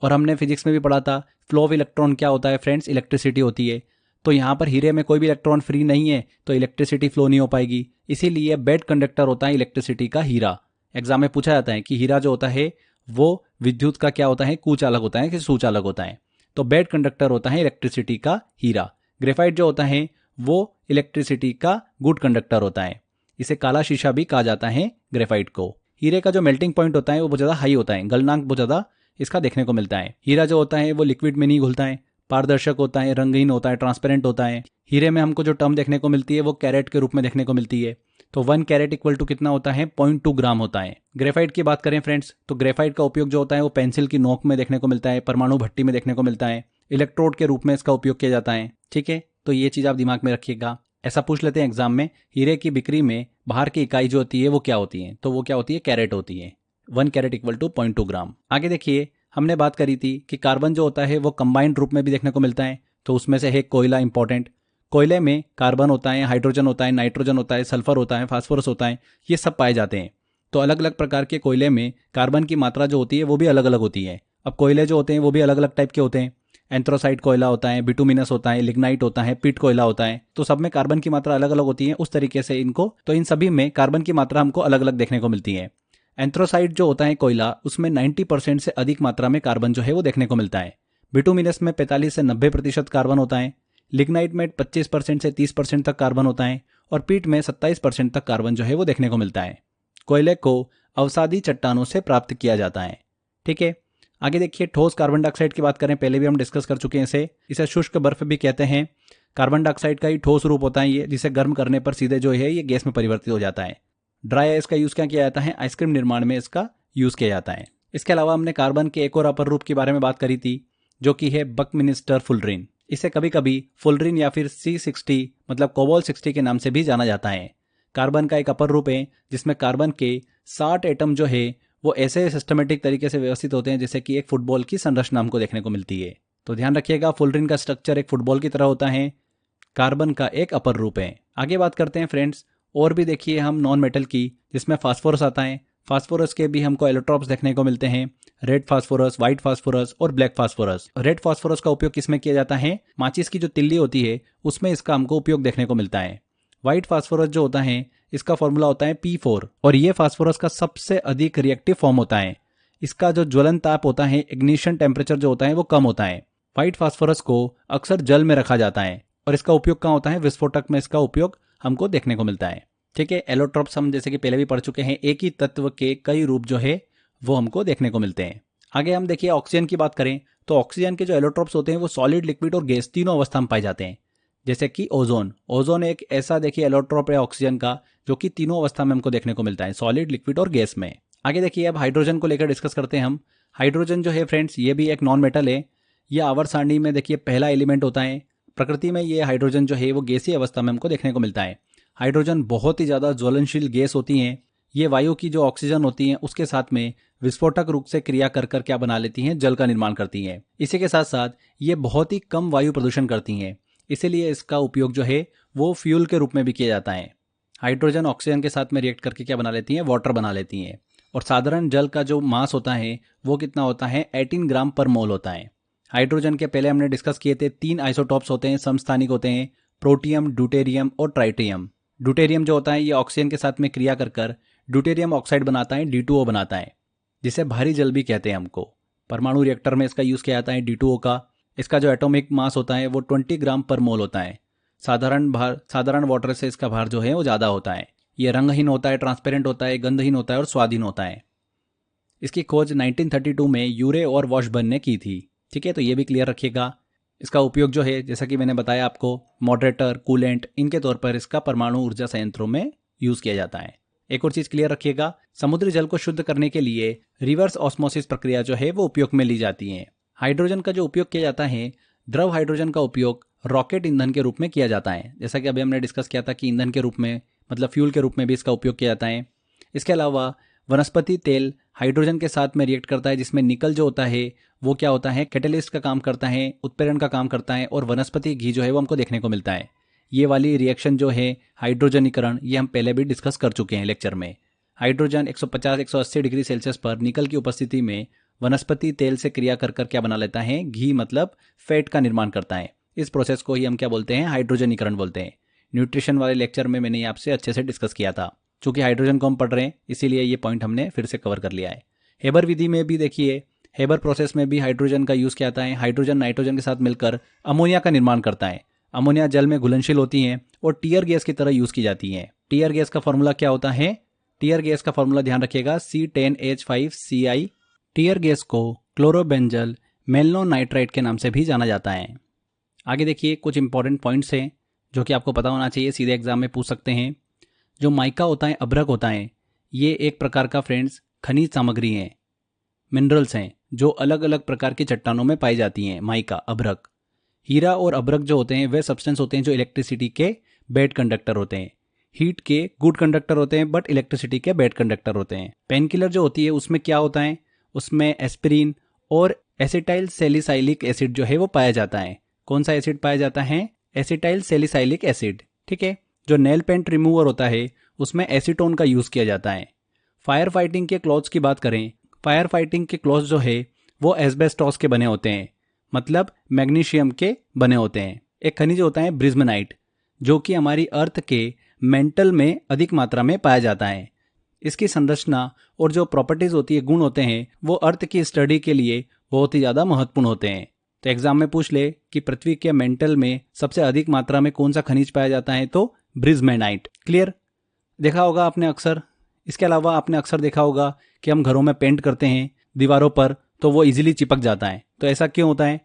और हमने फिजिक्स में भी पढ़ा था, फ्लो ऑफ इलेक्ट्रॉन क्या होता है फ्रेंड्स, इलेक्ट्रिसिटी होती है। तो यहाँ पर हीरे में कोई भी इलेक्ट्रॉन फ्री नहीं है, तो इलेक्ट्रिसिटी फ्लो नहीं हो पाएगी। इसीलिए बेड कंडक्टर होता है इलेक्ट्रिसिटी का हीरा। एग्जाम में पूछा जाता है कि हीरा जो होता है वो विद्युत का क्या होता है, कुचालक होता है कि सुचालक होता है। तो बेड कंडक्टर होता है इलेक्ट्रिसिटी का हीरा। ग्रेफाइट जो होता है वो इलेक्ट्रिसिटी का गुड कंडक्टर होता है। इसे काला शीशा भी कहा जाता है ग्रेफाइट को। हीरे का जो मेल्टिंग पॉइंट होता है वो बहुत ज़्यादा हाई होता है, गलनांक बहुत ज़्यादा इसका देखने को मिलता है। हीरा जो होता है वो लिक्विड में नहीं घुलता है, पारदर्शक होता है, रंगहीन होता है, ट्रांसपेरेंट होता है। हीरे में हमको जो टर्म देखने को मिलती है वो कैरेट के रूप में देखने को मिलती है। तो 1 कैरेट इक्वल टू कितना होता है, 0.2 ग्राम होता है। ग्रेफाइट की बात करें फ्रेंड्स, तो ग्रेफाइट का उपयोग जो होता है वो पेंसिल की नोक में देखने को मिलता है, परमाणु भट्टी में देखने को मिलता है, इलेक्ट्रोड के रूप में इसका उपयोग किया जाता है। ठीक है, तो ये चीज़ आप दिमाग में रखिएगा। ऐसा पूछ लेते हैं एग्जाम में, हीरे की बिक्री में बाहर की इकाई जो होती है वो क्या होती है, तो वो क्या होती है, कैरेट होती है। 1 कैरेट इक्वल टू 0.2 ग्राम। आगे देखिए, हमने बात करी थी कि कार्बन जो होता है वो कंबाइंड रूप में भी देखने को मिलता है। तो उसमें से है कोयला इंपॉर्टेंट। कोयले में कार्बन होता है, हाइड्रोजन होता है, नाइट्रोजन होता है, सल्फर होता है, फास्फोरस होता है, ये सब पाए जाते हैं। तो अलग अलग प्रकार के कोयले में कार्बन की मात्रा जो होती है वो भी अलग अलग होती है। अब कोयले जो होते हैं वो भी अलग अलग टाइप के होते हैं। एंथ्रासाइट कोयला होता है, बिटुमिनस होता है, लिग्नाइट होता है, पिट कोयला होता है। तो सब में कार्बन की मात्रा अलग अलग होती है। उस तरीके से इनको, तो इन सभी में कार्बन की मात्रा हमको अलग अलग देखने को मिलती है। एंथ्रासाइट जो होता है कोयला, उसमें 90% से अधिक मात्रा में कार्बन जो है वो देखने को मिलता है। बिटुमिनस में 45 से 90% कार्बन होता है। लिग्नाइट में 25% से 30% तक कार्बन होता है। और पीट में 27% तक कार्बन जो है वो देखने को मिलता है। कोयले को अवसादी चट्टानों से प्राप्त किया जाता है। ठीक है, आगे देखिए, ठोस कार्बन डाइऑक्साइड की बात करें, पहले भी हम डिस्कस कर चुके हैं इसे शुष्क बर्फ भी कहते हैं। कार्बन डाइऑक्साइड का ही ठोस रूप होता है ये, जिसे गर्म करने पर सीधे जो है ये गैस में परिवर्तित हो जाता है। ड्राई आइस का यूज क्या किया जाता है, आइसक्रीम निर्माण में इसका यूज किया जाता है। इसके अलावा हमने कार्बन के एक और अपर रूप के बारे में बात करी थी, जो कि है बकमिनिस्टर फुलरिन। इसे कभी कभी फुलरिन या फिर C60 मतलब कोबाल्ट 60 के नाम से भी जाना जाता है। कार्बन का एक अपर रूप है जिसमें कार्बन के 60 एटम जो है वो ऐसे सिस्टमेटिक तरीके से व्यवस्थित होते हैं जैसे कि एक फुटबॉल की संरचना हमको देखने को मिलती है। तो ध्यान रखिएगा, फुलरिन का स्ट्रक्चर एक फुटबॉल की तरह होता है, कार्बन का एक अपर रूप है। आगे बात करते हैं फ्रेंड्स, और भी देखिए हम नॉन मेटल की, जिसमें फास्फोरस आता है। फास्फोरस के भी हमको एलोट्रॉप्स देखने को मिलते हैं, रेड फास्फोरस, व्हाइट फास्फोरस और ब्लैक फास्फोरस। रेड फास्फोरस का उपयोग किसमें किया जाता है, माचिस की जो तिल्ली होती है उसमें इसका हमको उपयोग देखने को मिलता है। व्हाइट फास्फोरस जो होता है इसका फॉर्मूला होता है P4 और ये फास्फोरस का सबसे अधिक रिएक्टिव फॉर्म होता है। इसका जो ज्वलन ताप होता है, इग्निशन टेम्परेचर जो होता है वो कम होता है। व्हाइट फास्फोरस को अक्सर जल में रखा जाता है और इसका उपयोग कहाँ होता है, विस्फोटक में इसका उपयोग हमको देखने को मिलता है। ठीक है, एलोट्रॉप्स हम जैसे कि पहले भी पढ़ चुके हैं, एक ही तत्व के कई रूप जो है वो हमको देखने को मिलते हैं। आगे हम देखिए ऑक्सीजन की बात करें, तो ऑक्सीजन के जो एलोट्रॉप्स होते हैं वो सॉलिड, लिक्विड और गैस तीनों अवस्था में पाए जाते हैं। जैसे कि ओजोन, ओजोन एक ऐसा देखिए एलोट्रॉप है ऑक्सीजन का जो कि तीनों अवस्था में हमको देखने को मिलता है, सॉलिड, लिक्विड और गैस में। आगे देखिए, अब हाइड्रोजन को लेकर डिस्कस करते हैं हम। हाइड्रोजन जो है फ्रेंड्स ये भी एक नॉन मेटल है। यह आवर्त सारणी में देखिए पहला एलिमेंट होता है। प्रकृति में ये हाइड्रोजन जो है वो गैसीय अवस्था में हमको देखने को मिलता है। हाइड्रोजन बहुत ही ज़्यादा ज्वलनशील गैस होती हैं। ये वायु की जो ऑक्सीजन होती है उसके साथ में विस्फोटक रूप से क्रिया कर कर क्या बना लेती हैं, जल का निर्माण करती हैं। इसी के साथ साथ ये बहुत ही कम वायु प्रदूषण करती हैं, इसीलिए इसका उपयोग जो है वो फ्यूल के रूप में भी किया जाता है। हाइड्रोजन ऑक्सीजन के साथ में रिएक्ट करके क्या बना लेती हैं, वाटर बना लेती हैं। और साधारण जल का जो मास होता है वो कितना होता है, 18 ग्राम पर मोल होता है। हाइड्रोजन के पहले हमने डिस्कस किए थे 3 आइसोटॉप्स होते हैं, समस्थानिक होते हैं, प्रोटियम, ड्यूटेरियम और ट्राइटियम। ड्यूटेरियम जो होता है ये ऑक्सीजन के साथ में क्रिया कर कर ड्यूटेरियम ऑक्साइड बनाता है, D2O बनाता है, जिसे भारी जल भी कहते हैं हमको। परमाणु रिएक्टर में इसका यूज किया जाता है D2O का। इसका जो एटॉमिक मास होता है वो 20 ग्राम पर मोल होता है। साधारण वाटर से इसका भार जो है वो ज़्यादा होता है। ये रंगहीन होता है, ट्रांसपेरेंट होता है, गंधहीन होता है और स्वादहीन होता है। इसकी खोज 1932 में यूरे और वॉशबर्न ने की थी। ठीक है, तो ये भी क्लियर रखिएगा। इसका उपयोग जो है जैसा कि मैंने बताया आपको, मॉडरेटर, कूलेंट, इनके तौर पर इसका परमाणु ऊर्जा संयंत्रों में यूज किया जाता है। एक और चीज क्लियर रखिएगा, समुद्री जल को शुद्ध करने के लिए रिवर्स ऑस्मोसिस प्रक्रिया जो है वो उपयोग में ली जाती है। हाइड्रोजन का जो उपयोग किया जाता है, द्रव हाइड्रोजन का उपयोग रॉकेट ईंधन के रूप में किया जाता है। जैसा कि अभी हमने डिस्कस किया था कि ईंधन के रूप में मतलब फ्यूल के रूप में भी इसका उपयोग किया जाता है। इसके अलावा वनस्पति तेल हाइड्रोजन के साथ में रिएक्ट करता है, जिसमें निकल जो होता है वो क्या होता है, कैटेलिस्ट का काम करता है, उत्प्रेरण का काम करता है और वनस्पति घी जो है वो हमको देखने को मिलता है। ये वाली रिएक्शन जो है हाइड्रोजनीकरण, ये हम पहले भी डिस्कस कर चुके हैं लेक्चर में। हाइड्रोजन 150-180 डिग्री सेल्सियस पर निकल की उपस्थिति में वनस्पति तेल से क्रिया कर कर क्या बना लेता है, घी मतलब फैट का निर्माण करता है। इस प्रोसेस को ही हम क्या बोलते हैं, हाइड्रोजनीकरण बोलते हैं। न्यूट्रिशन वाले लेक्चर में मैंने आपसे अच्छे से डिस्कस किया था। चूंकि हाइड्रोजन को हम पढ़ रहे हैं इसीलिए ये पॉइंट हमने फिर से कवर कर लिया है। हेबर विधि में भी देखिए, हेबर प्रोसेस में भी हाइड्रोजन का यूज़ किया जाता है। हाइड्रोजन नाइट्रोजन के साथ मिलकर अमोनिया का निर्माण करता है। अमोनिया जल में घुलनशील होती हैं और टीयर गैस की तरह यूज़ की जाती हैं। टीयर गैस का फॉर्मूला क्या होता है, टीयर गैस का फॉर्मूला ध्यान रखिएगा, C10H5Ci। टीयर गैस को क्लोरोबेंजल मेलनोनाइट्राइट के नाम से भी जाना जाता है। आगे देखिए कुछ इंपॉर्टेंट पॉइंट्स हैं जो कि आपको पता होना चाहिए, सीधे एग्जाम में पूछ सकते हैं। जो माइका होता है, अभ्रक होता है, ये एक प्रकार का फ्रेंड्स खनिज सामग्री है, मिनरल्स हैं जो अलग अलग प्रकार की चट्टानों में पाई जाती हैं। माइका, अभ्रक। हीरा और अभ्रक जो होते हैं वे सब्सटेंस होते हैं जो इलेक्ट्रिसिटी के बैड कंडक्टर होते हैं। हीट के गुड कंडक्टर होते हैं बट इलेक्ट्रिसिटी के बैड कंडक्टर होते हैं। पेन किलर जो होती है उसमें क्या होता है, उसमें एस्पिरिन और एसिटाइल सैलिसाइलिक एसिड जो है वो पाया जाता है। कौन सा एसिड पाया जाता है, एसिटाइल सैलिसाइलिक एसिड। ठीक है। जो नेल पेंट रिमूवर होता है उसमें एसीटोन का यूज किया जाता है। फायर फाइटिंग के क्लॉथ्स की बात करें, फायर फाइटिंग के क्लॉथ्स जो है वो एस्बेस्टॉस के बने होते हैं, मतलब मैग्नीशियम के बने होते हैं। एक खनिज होता है ब्रिज्मनाइट जो कि हमारी अर्थ के मेंटल में अधिक मात्रा में पाया जाता है। इसकी संरचना और जो प्रॉपर्टीज होती है, गुण होते हैं, वो अर्थ की स्टडी के लिए बहुत ही ज़्यादा महत्वपूर्ण होते हैं। तो एग्जाम में पूछ ले कि पृथ्वी के मेंटल में सबसे अधिक मात्रा में कौन सा खनिज पाया जाता है, तो ब्रिज्मनाइट। क्लियर, देखा होगा आपने अक्सर। इसके अलावा आपने अक्सर देखा होगा कि हम घरों में पेंट करते हैं दीवारों पर तो वो इजीली चिपक जाता है। तो ऐसा क्यों होता है,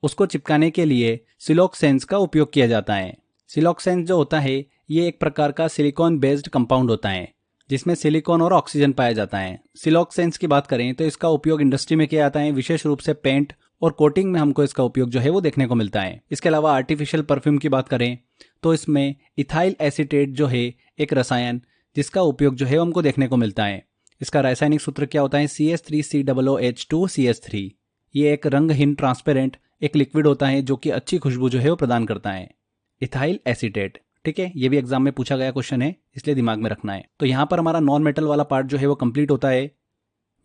उसको चिपकाने के लिए सिलोक्सेंस का उपयोग किया जाता है। सिलोक्सेंस जो होता है ये एक प्रकार का सिलिकॉन बेस्ड कंपाउंड होता है जिसमें सिलिकॉन और ऑक्सीजन पाया जाता है। सिलोक्सेंस की बात करें तो इसका उपयोग इंडस्ट्री में किया जाता है, विशेष रूप से पेंट और कोटिंग में हमको इसका उपयोग जो है वो देखने को मिलता है। इसके अलावा आर्टिफिशियल परफ्यूम की बात करें तो इसमें इथाइल एसीटेट जो है एक रसायन जिसका उपयोग जो है हमको देखने को मिलता है। इसका रासायनिक सूत्र क्या होता है, CH3COOH2CH3। ये एक रंगहीन ट्रांसपेरेंट एक लिक्विड होता है जो कि अच्छी खुशबू जो है वो प्रदान करता है, इथाइल एसीटेट। ठीक है, ये भी एग्जाम में पूछा गया क्वेश्चन है इसलिए दिमाग में रखना है। तो यहाँ पर हमारा नॉन मेटल वाला पार्ट जो है वो कंप्लीट होता है।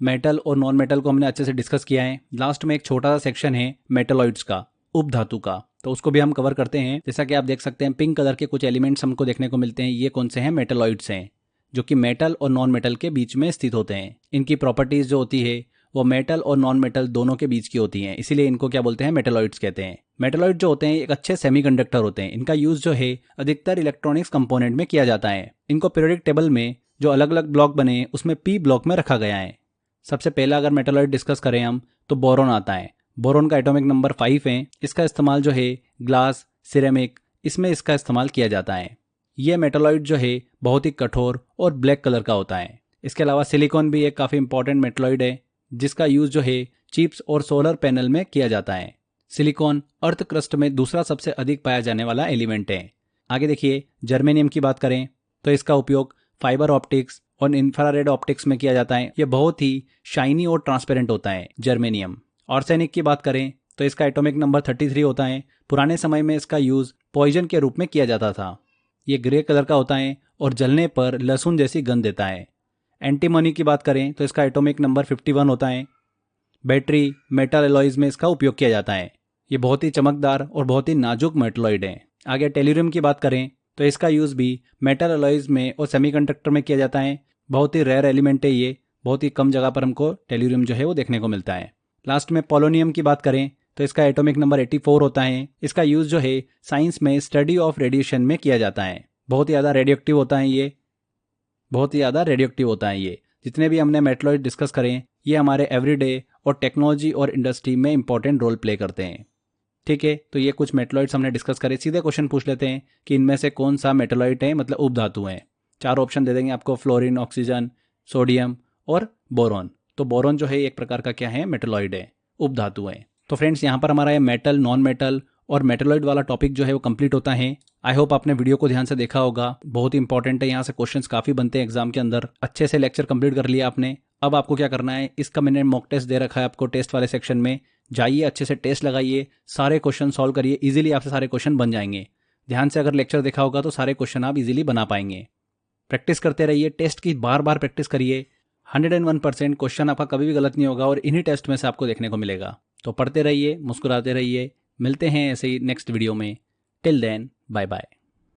मेटल और नॉन मेटल को हमने अच्छे से डिस्कस किया है। लास्ट में एक छोटा सा सेक्शन है मेटलॉइड्स का, उपधातु का, तो उसको भी हम कवर करते हैं। जैसा कि आप देख सकते हैं पिंक कलर के कुछ एलिमेंट्स हमको देखने को मिलते हैं। ये कौन से हैं, मेटलॉइड्स हैं जो कि मेटल और नॉन मेटल के बीच में स्थित होते हैं। इनकी प्रॉपर्टीज जो होती है वो मेटल और नॉन मेटल दोनों के बीच की होती हैं, इसीलिए इनको क्या बोलते हैं, मेटलॉइड्स कहते हैं। मेटलॉइड जो होते हैं एक अच्छे सेमीकंडक्टर होते हैं। इनका यूज जो है अधिकतर इलेक्ट्रॉनिक्स कंपोनेंट में किया जाता है। इनको पीरियोडिक टेबल में जो अलग अलग ब्लॉक बने उसमें पी ब्लॉक में रखा गया है। सबसे पहला अगर मेटलॉइड डिस्कस करें हम तो बोरोन आता है। बोरोन का एटॉमिक नंबर 5 है। इसका इस्तेमाल जो है ग्लास, सिरेमिक, इसमें इसका इस्तेमाल किया जाता है। ये मेटलॉइड जो है बहुत ही कठोर और ब्लैक कलर का होता है। इसके अलावा सिलिकॉन भी एक काफ़ी इंपॉर्टेंट मेटलॉइड है जिसका यूज जो है चिप्स और सोलर पैनल में किया जाता है। सिलिकॉन अर्थ क्रस्ट में दूसरा सबसे अधिक पाया जाने वाला एलिमेंट है। आगे देखिए जर्मेनियम की बात करें तो इसका उपयोग फाइबर ऑप्टिक्स और इंफ्रारेड ऑप्टिक्स में किया जाता है। ये बहुत ही शाइनी और ट्रांसपेरेंट होता है जर्मेनियम। आर्सेनिक की बात करें तो इसका एटॉमिक नंबर 33 होता है। पुराने समय में इसका यूज पॉइजन के रूप में किया जाता था। ये ग्रे कलर का होता है और जलने पर लहसुन जैसी गंध देता है। एंटीमनी की बात करें तो इसका एटॉमिक नंबर 51 होता है। बैटरी, मेटल एलॉयज में इसका उपयोग किया जाता है। ये बहुत ही चमकदार और बहुत ही नाजुक मेटलॉइड है। आगे टेल्यूरियम की बात करें तो इसका यूज भी मेटल एलॉयज में और सेमीकंडक्टर में किया जाता है। बहुत ही रेयर एलिमेंट है ये, बहुत ही कम जगह पर हमको टेल्यूरियम जो है वो देखने को मिलता है। लास्ट में पोलोनियम की बात करें तो इसका एटॉमिक नंबर 84 होता है। इसका यूज जो है साइंस में स्टडी ऑफ रेडिएशन में किया जाता है। बहुत ही ज़्यादा रेडियोएक्टिव होता है ये, बहुत ही ज़्यादा रेडियोएक्टिव होता है ये। जितने भी हमने मेटलॉइड डिस्कस करें ये हमारे एवरीडे और टेक्नोलॉजी और इंडस्ट्री में इंपॉर्टेंट रोल प्ले करते हैं। ठीक है, तो ये कुछ मेटलॉइड्स हमने डिस्कस करे। सीधे क्वेश्चन पूछ लेते हैं कि इनमें से कौन सा मेटलॉइड है, मतलब उपधातु है। 4 ऑप्शन दे देंगे आपको, फ्लोरीन, ऑक्सीजन, सोडियम और बोरोन। तो बोरोन जो है एक प्रकार का क्या है, मेटलॉइड है, उपधातु है। तो फ्रेंड्स यहाँ पर हमारा ये मेटल, नॉन मेटल और मेटलॉइड वाला टॉपिक जो है वो कंप्लीट होता है। आई होप आपने वीडियो को ध्यान से देखा होगा, बहुत ही इंपॉर्टेंट है। यहाँ से क्वेश्चंस काफी बनते हैं एग्जाम के अंदर। अच्छे से लेक्चर कंप्लीट कर लिया आपने। अब आपको क्या करना है, इसका मैंने मॉक टेस्ट दे रखा है आपको टेस्ट वाले सेक्शन में। जाइए अच्छे से टेस्ट लगाइए, सारे क्वेश्चन सॉल्व करिए, इजीली आपसे सारे क्वेश्चन बन जाएंगे। ध्यान से अगर लेक्चर देखा होगा तो सारे क्वेश्चन आप इजीली बना पाएंगे। प्रैक्टिस करते रहिए, टेस्ट की बार बार प्रैक्टिस करिए। 101% क्वेश्चन आपका कभी भी गलत नहीं होगा और इन्हीं टेस्ट में से आपको देखने को मिलेगा। तो पढ़ते रहिए, मुस्कुराते रहिए, मिलते हैं ऐसे ही नेक्स्ट वीडियो में। Till then bye bye.